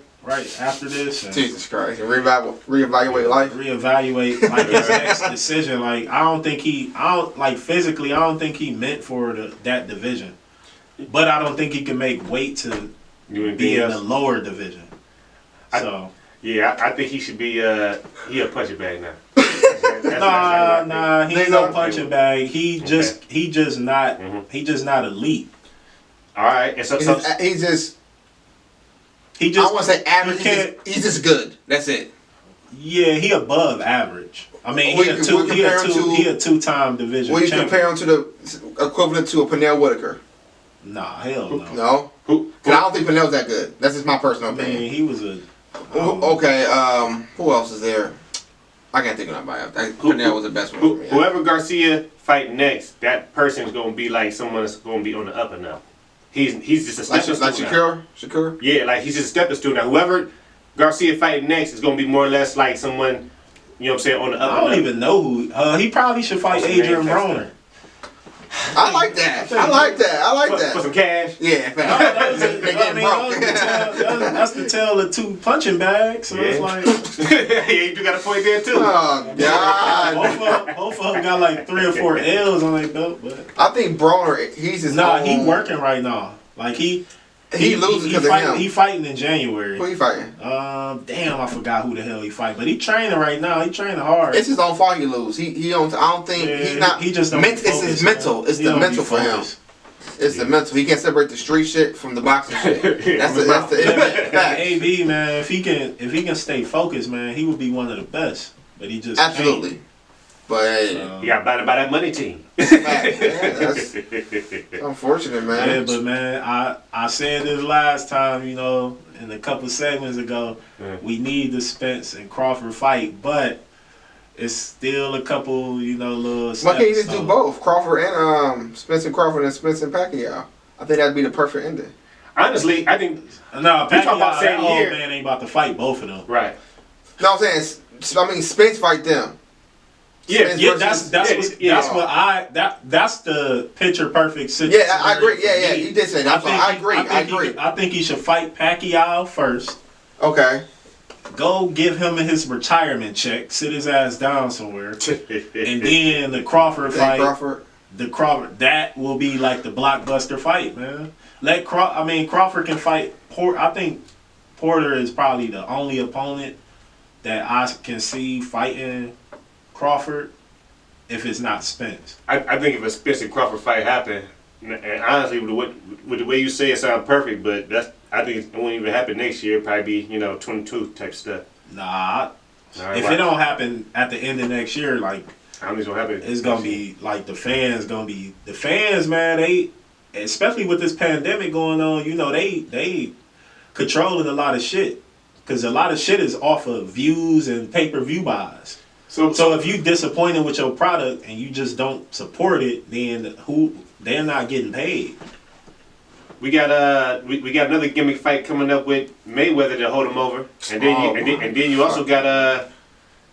after this. And Jesus Christ, and reevaluate life. Reevaluate like his next decision. Like physically, I don't think he meant for that division. But I don't think he can make weight to be in the lower division. I think he should be he a punching bag now. Nah, he's no punching bag. He just not elite. All right, and so he just I want to say average. He's just good. That's it. Yeah, he above average. I mean, he a two-time division. Will you compare him to the equivalent to a Pernell Whitaker? Nah, hell no. No? Because I don't think Pernell's that good. That's just my personal opinion. Man, he was a... Okay, who else is there? I can't think of nobody. Pernell was the best one. Whoever Garcia fight next, that person's going to be like someone that's going to be on the up and up. He's just a stepping stool. Like Shakur? Yeah, like he's just a stepping stool. Now, whoever Garcia fighting next is going to be more or less like someone, you know what I'm saying, on the up and up. I don't even know who. He probably should fight Adrian Broner. I like that. I like that. For some cash? Yeah. That's the tale of two punching bags. So it's like... yeah, you do got a point there, too. Oh, God. Both of them got like 3 or 4 L's on their belt. But I think Broner, he's his own... he working right now. Like, he loses because of him. He fighting in January. Who he fighting? Damn, I forgot who the hell he fighting. But he training right now. He training hard. It's his own fault he lose. He don't. I don't think he's not. He just don't. It's his mental. It's the mental for him. It's the mental. He can't separate the street shit from the boxing shit. That's the AB, man. If he can stay focused, man, he would be one of the best. But he just absolutely. Can't. But hey, you got to buy that money team. That's unfortunate, man. Yeah, but man, I said this last time, you know, in a couple segments ago, we need the Spence and Crawford fight, but it's still a couple, you know, little steps. Why can't you just do both, Crawford and Spence and Crawford and Spence and Pacquiao? I think that'd be the perfect ending. Honestly, I think Pacquiao, that old man ain't about to fight both of them. Right. No, I'm saying, Spence fight them. That's the picture perfect situation. Yeah, I agree. Yeah, you did say that. I agree. I think he should fight Pacquiao first. Okay. Go give him his retirement check. Sit his ass down somewhere, and then the Crawford fight. Crawford. That will be like the blockbuster fight, man. Crawford can fight. I think Porter is probably the only opponent that I can see fighting Crawford if it's not Spence. I think if a Spence and Crawford fight happen, and honestly with the way you say it sounds perfect, but I think it won't even happen next year. It'll probably be 22 type stuff. Nah, if it don't happen at the end of next year, like I don't think it's gonna happen. It's gonna be like the fans, man. They, especially with this pandemic going on, they controlling a lot of shit because a lot of shit is off of views and pay-per-view buys. So if you disappointed with your product and you just don't support it, then they're not getting paid. we got another gimmick fight coming up with Mayweather to hold him over, and then you also got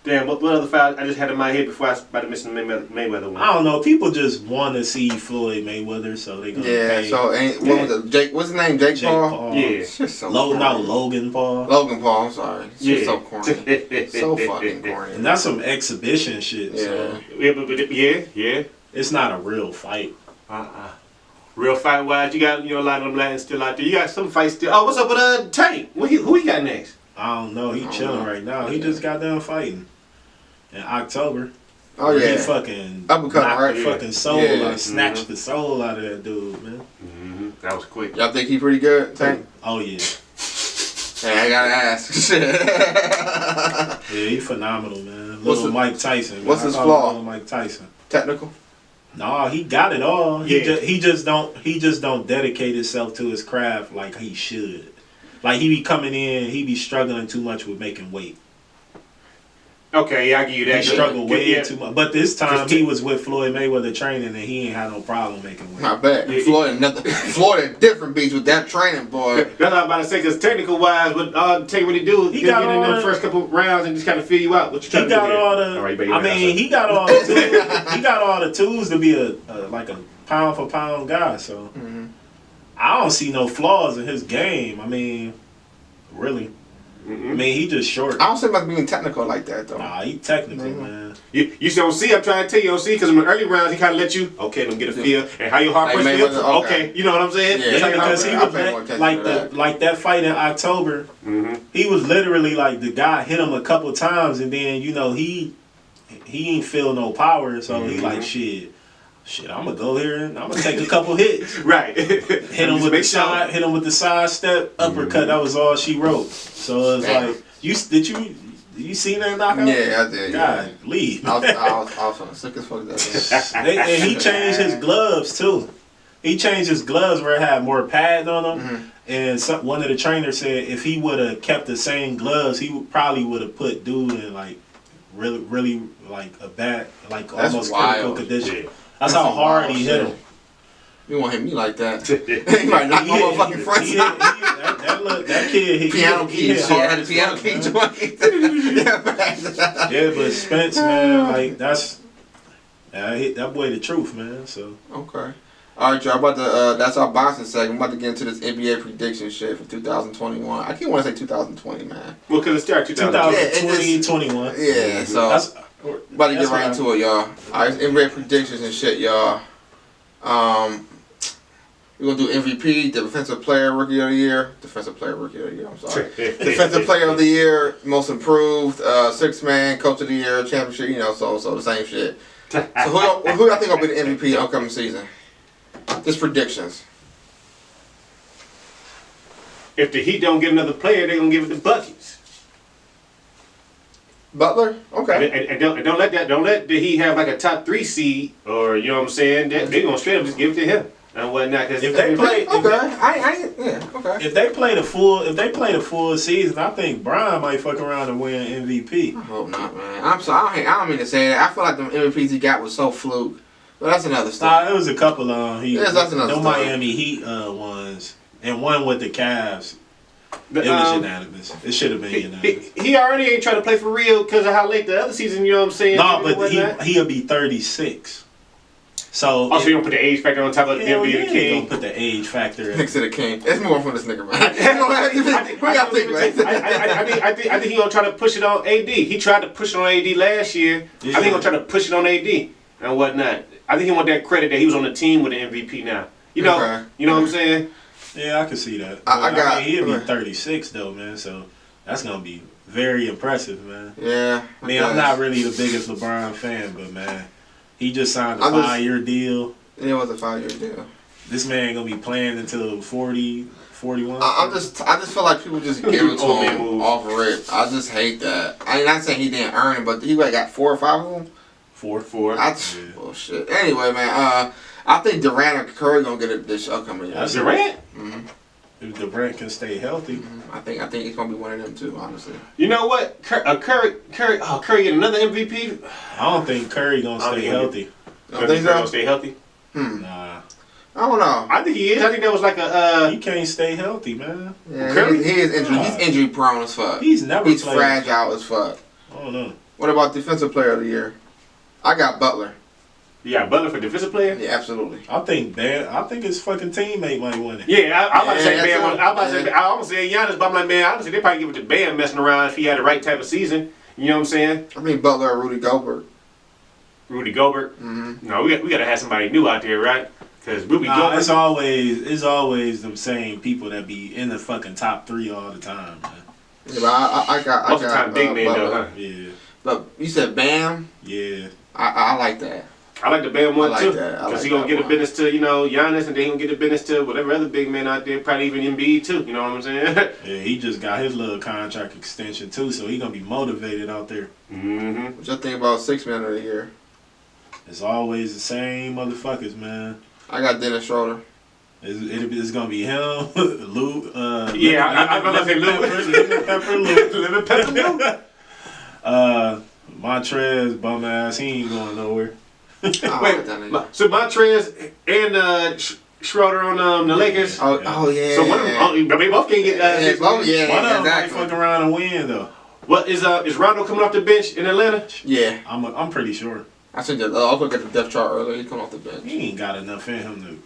damn, what other fight I just had in my head before I was about to miss the Mayweather one? I don't know. People just want to see Floyd Mayweather, so they gonna pay. So what was it? Jake? What's his name? J.cole. Yeah. It's just so Logan Paul. Logan Paul. I'm sorry. It's just so corny. So fucking And corny. that's some exhibition shit. So Yeah. it's not a real fight. Real fight wise, you got a lot of them Latins still out there. You got some fights still. Oh, what's up with Tank? Who he got next? I don't know. He chilling right now. He just got done fighting in October. Oh yeah. He fucking Uppercut, knocked right? the fucking soul, Yeah. snatched the soul out of that dude, man. Mm-hmm. That was quick. Y'all think he pretty good, Tank? Oh yeah. Hey, I gotta ask. Yeah, he phenomenal, man. Mike Tyson. Man. What's his I call him flaw? Little Mike Tyson. Technical. No, he got it all. Yeah. He just don't dedicate himself to his craft like he should. Like he be coming in, he be struggling too much with making weight. Okay, yeah, I give you that. He struggled way Yeah. too much. But this time he was with Floyd Mayweather training and he ain't had no problem making weight. Not bad. Floyd a different beast with that training, boy. That's what I'm about to say, because technical wise, what Tank really do, He he got get in all the first couple rounds and just kind of feel you out. What you trying He to do got there? all the. All right, I mean, he got all the tools. He got all the tools to be like a pound for pound guy. So I don't see no flaws in his game. I mean, really. I mean, he just short. I don't see him as being technical like that, though. Nah, he technical, man. You don't see, I'm trying to tell you, don't see, because in the early rounds, he kind of let you, okay, them get a feel, and how your heart Like press feel. Mayweather, Okay, you know what I'm saying? Yeah, That's how Yeah, your heart because he press- I pay more was attention to that. like that fight in October. He was literally like the guy hit him a couple times, and then he ain't feel no power, so he like shit. I'm gonna go here and I'm gonna take a couple hits. Right. Hit him with the side, hit him with the side step uppercut. That was all she wrote. So it's Damn. like, you seen that knockout? Yeah, I did. God, leave. I was on sick as fuck that day. And he changed his gloves too. He changed his gloves where it had more pads on them. And one of the trainers said if he would have kept the same gloves, he probably would have put dude in like really like a bad, like That's almost wild. critical condition. Yeah. That's how hard he hit him. You won't hit me like that. He might knock my motherfucking fronts out. That kid, he Piano he key hit shit. hard Had a as piano fuck, key man. joint. Yeah, but Spence, man, like that boy the truth, man. So Okay. All right, y'all. About to that's our boxing segment. I'm about to get into this NBA prediction shit for 2021. I can't want to say 2020, man. Well, because it started 2000. 2020, 21. Yeah, so about to get right into it, y'all. All right, NBA predictions and shit, y'all. We're gonna do MVP, Defensive Player Rookie of the Year, Defensive Player Rookie of the Year. I'm sorry. Defensive Player of the Year, Most Improved, Sixth Man, Coach of the Year, Championship. So the same shit. So who y'all think will be the MVP in the upcoming season? Just predictions. If the Heat don't get another player, they're going to give it to Buckets. Butler? Okay. And don't let the Heat have like a top 3 seed, or you know what I'm saying? They're going to straight up just give it to him and whatnot. If they play, Okay. if they play the full season, I think Brian might fuck around and win MVP. I hope not, man. I'm sorry. I don't mean to say that. I feel like the MVPs he got was so fluke. But that's another story. Nah, there was a couple that's another no story. Miami Heat ones, and one with the Cavs. The, It was unanimous. It should have been unanimous. He already ain't trying to play for real because of how late the other season, you know what I'm saying? No, but he'll be 36. So Also, you don't put the age factor on top of hell him being yeah, the they king. don't put the age factor in. Next to the king. It's more from this nigga, man. What y'all think, man? I think he gonna try to push it on AD. He tried to push it on AD last year. Yeah. I think he gonna try to push it on AD and whatnot. I think he want that credit that he was on the team with the MVP now. You know, Okay. you know what I'm saying? Yeah, I can see that. I mean, he'll be 36 though, man. So that's gonna be very impressive, man. Yeah. I mean, I'm not really the biggest LeBron fan, but man, he just signed a 5-year deal. It was a 5-year deal. This man gonna be playing until 40, 41. I just feel like people just give it to Old man him move. off rip. I just hate that. I mean, not saying he didn't earn it, but he got 4 or 5 of them. 4. That's Yeah. bullshit. Anyway, man, I think Durant or Curry gonna get it this upcoming year. That's Durant? If Durant can stay healthy. I think he's gonna be one of them too, honestly. You know what? Curry get another MVP. I don't think Curry gonna stay healthy. You don't think so? Gonna stay healthy. Nah. I don't know. I think he is. I think that was like a. He can't stay healthy, man. Yeah, Curry? he is injury. He's injury prone as fuck. He's never He's played. fragile as fuck. I don't know. What about defensive player of the year? I got Butler. Yeah, Butler for defensive player. Yeah, absolutely. I think his fucking teammate might win it. Yeah, I about to say Yeah, Bam. that's I about to it. say I almost said Giannis, but I'm like, man, honestly, they probably give it to Bam messing around if he had the right type of season. You know what I'm saying? I mean Butler or Rudy Gobert. Rudy Gobert. Mm-hmm. No, we got to have somebody new out there, right? Because Rudy Gobert. It's always the same people that be in the fucking top 3 all the time, man. Yeah, but I got Most of the time, big man Butler. though, huh? Yeah, But you said Bam. yeah. I like that. I like the Bam one I like too, that. I because like he gonna that get the one. business to Giannis, and then he gonna get the business to whatever other big man out there, probably even Embiid too. You know what I'm saying? Yeah, he just got his little contract extension too, so he gonna be motivated out there. Mm-hmm. What you think about 6 man of the year? It's always the same motherfuckers, man. I got Dennis Schroeder. It's gonna be him, Lou. Yeah, I'm gonna say Lou. Lemon Pepper, Lou. Lemon Pepper Lou. Montrez, bum ass, he ain't going nowhere. I like that Wait, nigga. so Montrez and Schroeder on the Lakers. Oh yeah. So one of them, they both can't get. yeah, both, yeah, One of them might exactly. fuck around and win though. What is Rondo coming off the bench in Atlanta? Yeah, I'm pretty sure I said that. I'll look at the depth chart earlier. He come off the bench. he ain't got enough in him to.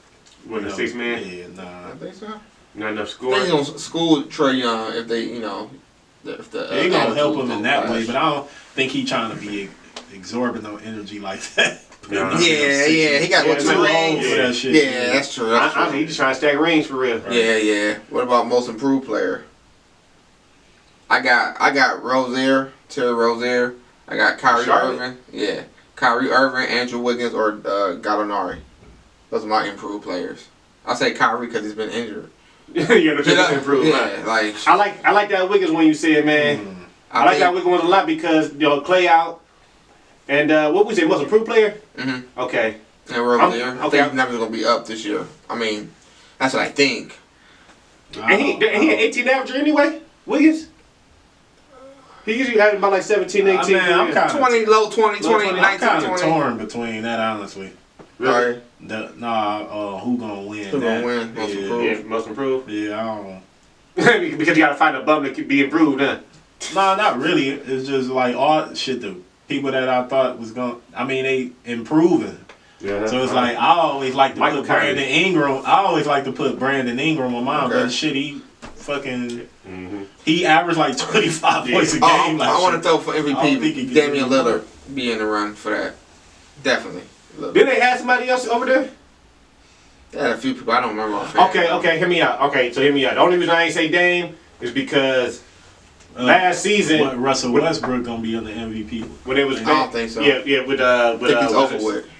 What, the 6 man? Yeah, nah. I think so. Not enough I scoring. think he's gonna school Trey Young if they, if the. They gonna help him in attitude that don't way, clash. but I don't think he trying to be exorbitant on energy like that. No. Yeah, he got Yeah, what, too 2 old rings? for that shit. Yeah, that's true. That's Honestly, true. he just trying to stack rings for real. Yeah. What about most improved player? I got Rozier, Terry Rozier. I got Kyrie Charlotte? Irving. Yeah, Kyrie Irving, Andrew Wiggins, or Gallinari. Those are my improved players. I say Kyrie because he's been injured. Yeah, no, just improve. Yeah, like I like that Wiggins one you said, man. I like that Wiggins one a lot because Clay out, and what we say most improved player. Mm-hmm. Okay. And Rozier. I okay. think he's never gonna be up this year. I mean, that's what I think. And he had 18 average anyway. Wiggins. He usually had about like 17, 18. I'm kinda 20, low 20, 20, I'm 19, kind of 20. torn between that, honestly. Really? Who gonna win? Who gonna win? Most Yeah, improved? Yeah, most improved. yeah, I don't. Because you gotta find a bum that could be improved, huh? No, not really. It's just like all shit. The people that I thought was gonna, they improving. Yeah. So it's like I always like to Michael put Brandon Kyrie. Ingram. I always like to put Brandon Ingram on mine, Okay. but shit, he fucking Mm-hmm. he averaged like 25 points a game. Oh, like I want to shit. throw for I don't think he MVP. can Damian do it. Lillard be in the run for that. Definitely. Lillard. Didn't they have somebody else over there? They had a few people I don't remember. offhand. Okay, hear me out. Okay, so hear me out. The only reason I ain't say Dame is because last season What, Russell Westbrook gonna be on the MVP? when it was I don't think so. Yeah, with I think it's over Wizards. with.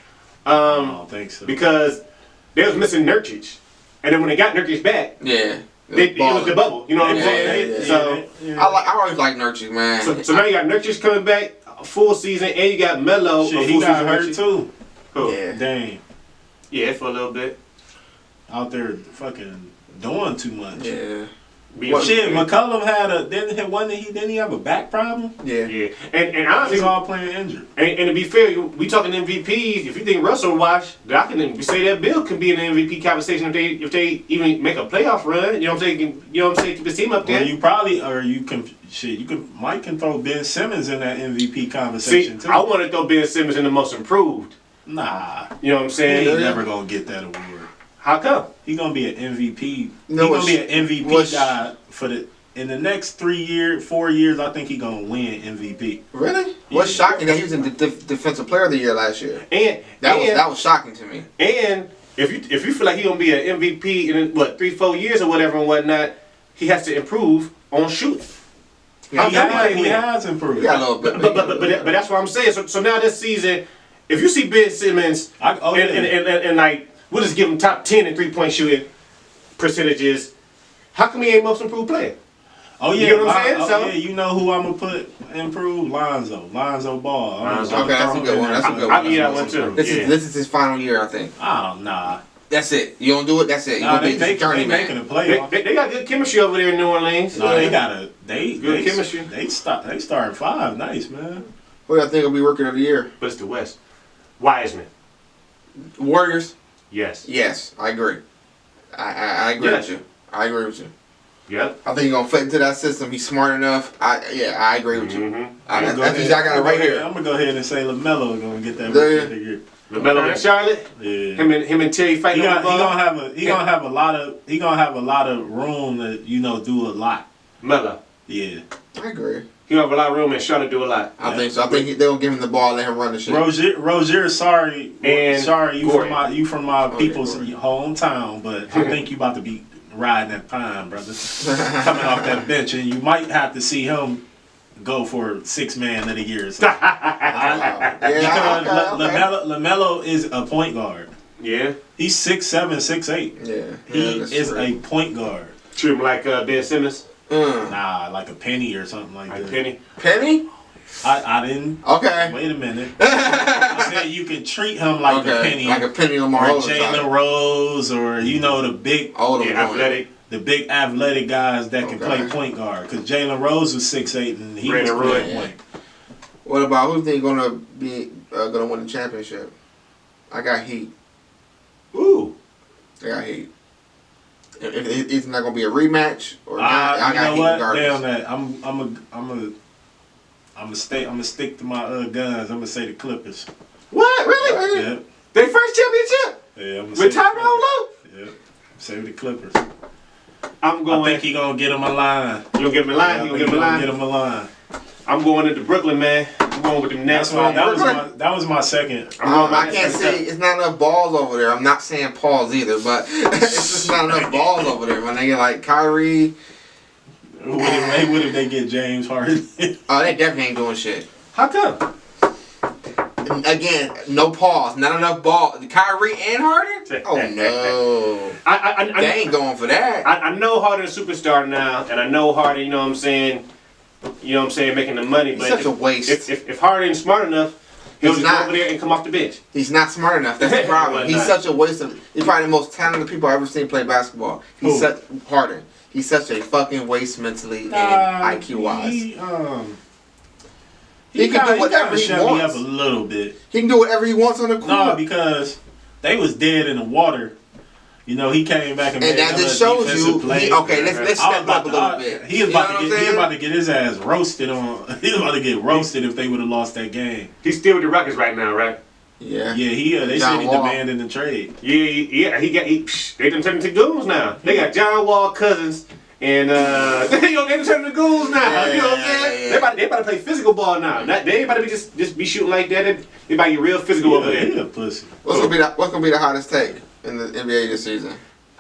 I don't think so. Because they was missing Nurkic, and then when they got Nurkic back, Yeah. it was the bubble. You know what I'm Yeah, saying? yeah, So, I always like Nurkic, man. so now you got Nurkic coming back a full season, and you got Melo. a shit, full he got season hurt Nurkic. too. Who? Yeah. Dang, Yeah, for a little bit. out there fucking doing too much. Yeah. Being- Shit, McCollum didn't he have a back problem? Yeah. Yeah, and honestly, He's all playing injured. and to be fair, we talking MVPs. If you think Russell watch, I can say that Bill could be in the MVP conversation if they even make a playoff run. You know what I'm saying? You know what I'm saying? Keep his team up there. Mike can throw Ben Simmons in that MVP See, conversation too. I want to throw Ben Simmons in the most improved. Nah, You know what I'm he saying? ain't never gonna get that award. How come? He gonna be an MVP. No, He gonna be an MVP what's- guy in the next 4 years. I think he gonna win MVP. Really? What's Yeah. shocking that he was in the defensive player of the year last year. And That was shocking to me. and if you feel like he gonna be an MVP in 3-4 years or whatever and whatnot, he has to improve on shooting. How He come he can't win? has improved. He got a little bit. But that's what I'm saying. So now this season, if you see Ben Simmons and like we'll just give him top 10 in 3-point shooting percentages, how come he ain't most improved player? Oh yeah, You know what I'm saying? So- yeah, you know who I'm gonna put improve? Lonzo Ball. Lonzo. Okay, that's a good one. That's a good one. I'll give you that one too. This Yeah. is his final year, I think. Oh nah. That's it. You don't do it. That's it. You Nah, gonna be they the journeyman. making a playoff. They got good chemistry over there in New Orleans. No, they Good chemistry. They start 5. Nice, man. Who do I think will be rookie of the year? But it's the West. Wiseman. Warriors. Yes. Yes, I agree. I agree with you. I agree with you. Yep. I think he's gonna fit into that system. He's smart enough. I agree with you. Mm-hmm. I got it right here. I'm gonna go ahead and say LaMelo gonna get that Yeah. rookie here. LaMelo and Charlotte. Yeah. Him and Terry fighting He over the ball. gonna have a lot of room to do a lot. Melo. Yeah. I agree. He gonna have a lot of room and Charlotte do a lot. I think so. I think they'll give him the ball, let him run the shit. Rozier, sorry, And you Gordon. from my people's Gordon. hometown, but I think you about to be riding that pine, brother. Coming off that bench, and you might have to see him go for 6 man of the year. So. Because LaMelo is a point guard. Yeah. He's 6'7", 6'8". Yeah. He that's is true. a point guard. Treat him like Ben Simmons. Nah, like a penny or something like that. Penny. Penny? I didn't. Okay. Wait a minute. I said you can treat him like a penny. Like a Penny Lamar or Odom Jalen type. Rose, or the big Odom Athletic. the big athletic guys that can play point guard. Because Jalen Rose was 6'8" and he was playing point. What about who think gonna be gonna win the championship? I got Heat. Ooh. I got Heat. If it's not gonna be a rematch or not, I you got know Heat what? regardless. Damn that. I'm gonna stick to my guns. I'm gonna say the Clippers. What? Really? Yeah. Their first championship? Yeah. I'm gonna With say Tyrone Lowe? Yeah. Say the Clippers. I'm going. I think he gonna get him a line. You gonna get him a line? You gonna get him a line? Get him a line. I'm going into Brooklyn, man. I'm going with them Nets. That was my second. I can't say it's not enough balls over there. I'm not saying Pauls either, but it's just not enough balls over there. When they get like Kyrie, What if they get James Harden? oh, they definitely ain't doing shit. How come? And again, no pause, not enough ball. Kyrie and Harden? Oh no, they ain't going for that. I know Harden's a superstar now, and I know Harden. You know what I'm saying? Making the money. He's but such a waste. If Harden's smart enough, he'll just go over there and come off the bench. He's not smart enough. That's the problem. He's such a waste of. He's probably the most talented people I've ever seen play basketball. He's such Harden. He's such a fucking waste mentally and IQ wise. He can do whatever he shut me wants. up a little bit. He can do whatever he wants on the court. No, because they was dead in the water. You know, he came back and made that just shows you. play. Let's step up a little bit. He was about to get his ass roasted on. He was about to get roasted if they would have lost that game. He's still with the Rockets right now, right? Yeah. Yeah. They said he Wall. demanded the trade. Yeah. They done turned into goons now. They got John Wall, Cousins, and they done turned into goons now. You know what I'm saying? Yeah. They about to play physical ball now. They ain't about to be just be shooting like that. They about to get real physical over there. He a pussy. What's gonna be the hottest take in the NBA this season?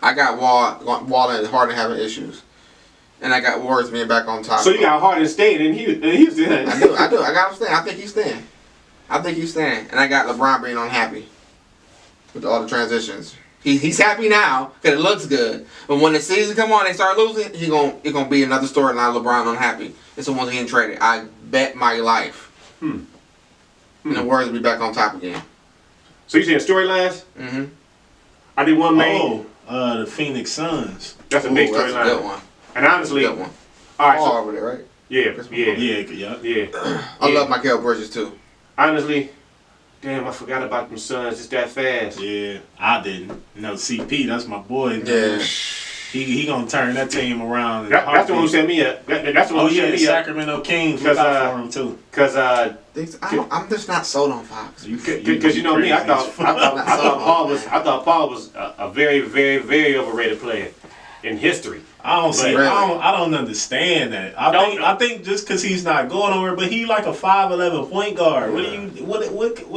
I got Wall and Harden having issues, and I got Warriors being back on top. So you got Harden staying in Houston. I do. I got him staying. I think he's staying. And I got LeBron being unhappy with all the transitions. He's happy now because it looks good. But when the season come on, they start losing. It's gonna be another storyline. LeBron unhappy. It's the one's getting traded. I bet my life. And the Warriors will be back on top again. So you saying storylines? Mm-hmm. I did one main. The Phoenix Suns. That's a big That's a good storyline. one. And honestly, Good one. all right. All So, over there, right? yeah. I love Mikal Bridges too. Honestly, damn, I forgot about them Suns. It's that fast. Yeah, I didn't. CP, that's my boy. Man. Yeah. He gonna turn that team around. That's the one who set me up. That's the one who set me up. Sacramento Kings look out for him too. Because I'm just not sold on Fox. Because you know me, I thought Paul was a very, very, very overrated player in history. I don't see. Really? I don't understand that. I think just because he's not going over, but he like a 5'11" point guard. What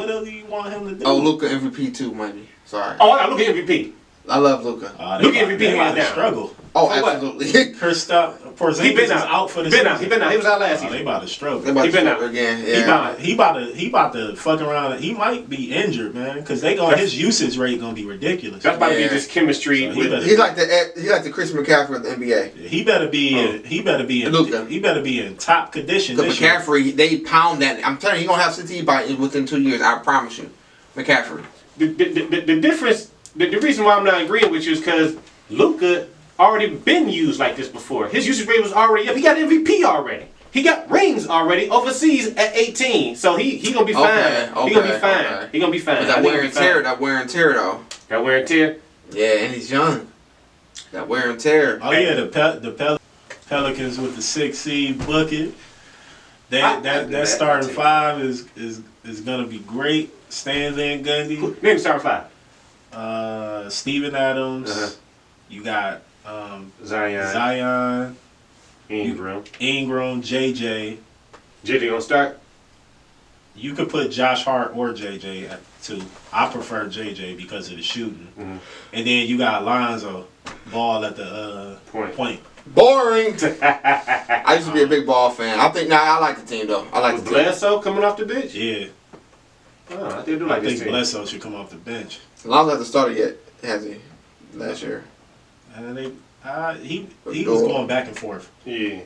else do you want him to do? Oh, Luka MVP too, maybe. Sorry. Oh, I look at MVP. I love Luka. Look at MVP they hands down. struggle. Oh, For what? absolutely. Kristaps Porzingis He been is out for the He season. been out. He was out last They season. about to struggle. They about He to been struggle out. again. Yeah. He about to fuck around. He might be injured, man, because his usage rate gonna be ridiculous. That's about to be Yeah. just chemistry. So with, He's like the Chris McCaffrey of the NBA. He better be Luka. he better be in top condition. Because this year. McCaffrey, they pound that. I'm telling you, he's gonna have CTE by within 2 years. I promise you, McCaffrey. the difference, the reason why I'm not agreeing with you is because Luka already been used like this before. His usage rate was already up. He got MVP already. He got rings already overseas at 18. So he gonna be fine. Okay, He gonna be fine. okay. He gonna be fine. But that wear and tear though. Got wear and tear. Yeah, and he's young. That wear and tear. Oh yeah, the Pelicans with the 6 seed bucket. That starting five is gonna be great. Stan Van Gundy. Name the starting five. Steven Adams. Uh-huh. You got Zion. Ingram, JJ. JJ gonna start. You could put Josh Hart or JJ at 2. I prefer JJ because of the shooting. Mm-hmm. And then you got Lonzo Ball at the point. Boring. I used to be a big Ball fan. I like the team though. I like the team. Bledsoe coming off the bench. Yeah. Oh, I think like this team. Bledsoe should come off the bench. Lonzo hasn't started yet, has he? Last year. And he was going back and forth. Yeah.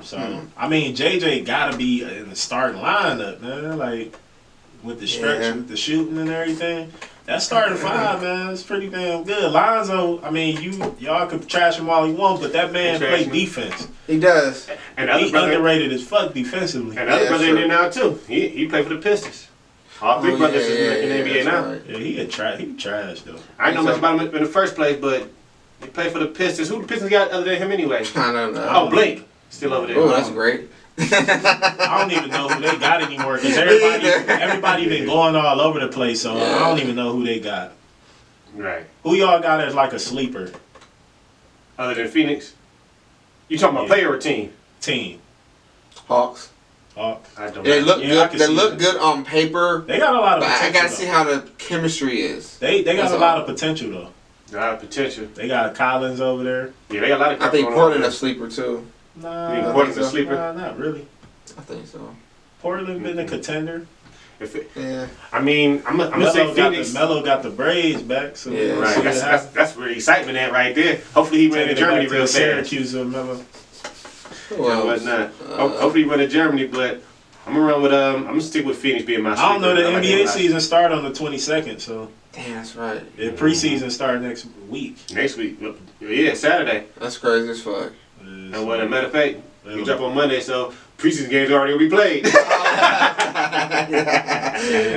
So I mean, JJ gotta be in the starting lineup, man. Like with the stretch, with the shooting and everything. That starting five, man, it's pretty damn good. Lonzo, I mean, y'all could trash him all you want, but that man plays defense. He does. And he's underrated as fuck defensively. And the other brother in there now too. He played for the Pistons. All three brothers in the NBA now. Right. Yeah, he trash though. I didn't know much about him in the first place, but he played for the Pistons. Who the Pistons got other than him anyway? I don't know. Oh, Blake. Still over there. Oh, that's great. I don't even know who they got anymore because everybody been going all over the place, so I don't even know who they got. Right. Who y'all got as like a sleeper? Other than Phoenix? You talking about player or team? Team. Hawks. I don't know. They look good. They look good on paper. They got a lot of potential. I gotta see how the chemistry is. They got a lot of potential though. A lot of potential. They got Collins over there. Yeah, they got a lot of. I think Portland a sleeper too. Nah, you think Portland's a sleeper? Nah, not really. I think so. Portland been a contender. I mean, I'm gonna say Phoenix. Melo got the braids back, so right. That's where the excitement at right there. Hopefully he went to Germany real fast. Syracuse or Melo. Well, whatnot. Hopefully he went to Germany, but I'm gonna run with I'm gonna stick with Phoenix being my. I don't know. The NBA season start on the 22nd, so. Damn, that's right. The preseason start next week. Next week, yeah, Saturday. That's crazy as fuck. And as a matter of fact, we drop on Monday, so preseason games already will be played.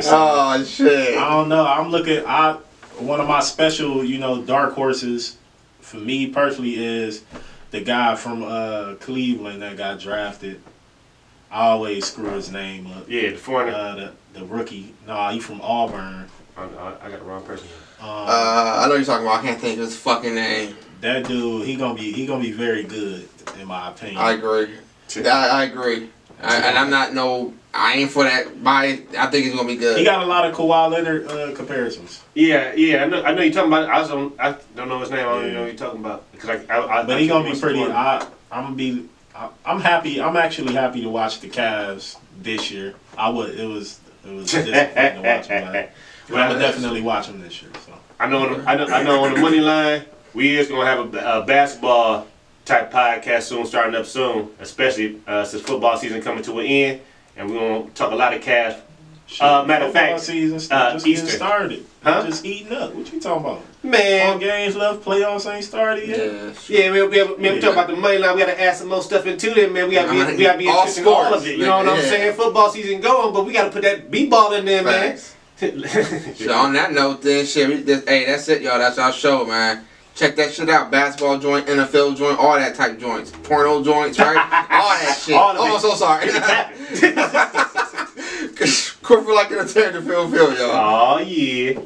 Oh shit! I don't know. I'm looking. One of my special, dark horses for me personally is the guy from Cleveland that got drafted. I always screw his name up. Yeah, the foreigner. The rookie. Nah, he from Auburn. I got the wrong person. I know you're talking about. I can't think of his fucking name. That dude, he gonna be very good in my opinion. I agree. I agree. And I'm not I ain't for that. I think he's gonna be good. He got a lot of Kawhi Leonard comparisons. Yeah. I know you're talking about. I don't know his name. I don't even know what you're talking about. But he's gonna be pretty. I'm happy. I'm actually happy to watch the Cavs this year. It was disappointing to watch them. But I'm definitely watch them this year. So I know on the money line, we is gonna have a basketball type podcast starting up soon, especially since football season coming to an end, and we're gonna talk a lot of Cavs. Matter of fact, season just getting started. Huh? Just eating up. What you talking about? Man, 4 games left. Playoffs ain't started yet. Yeah, we talking about the money line. We gotta add some more stuff into it, man. We gotta be interested in all of it. You know what I'm saying? Football season going, but we gotta put that b-ball in there, man. So on that note, then hey, that's it, y'all. That's our show, man. Check that shit out. Basketball joint, NFL joint, all that type joints. Porno joints, right? All that shit. Oh, so sorry. CorporateLike in the field, y'all. Oh, yeah.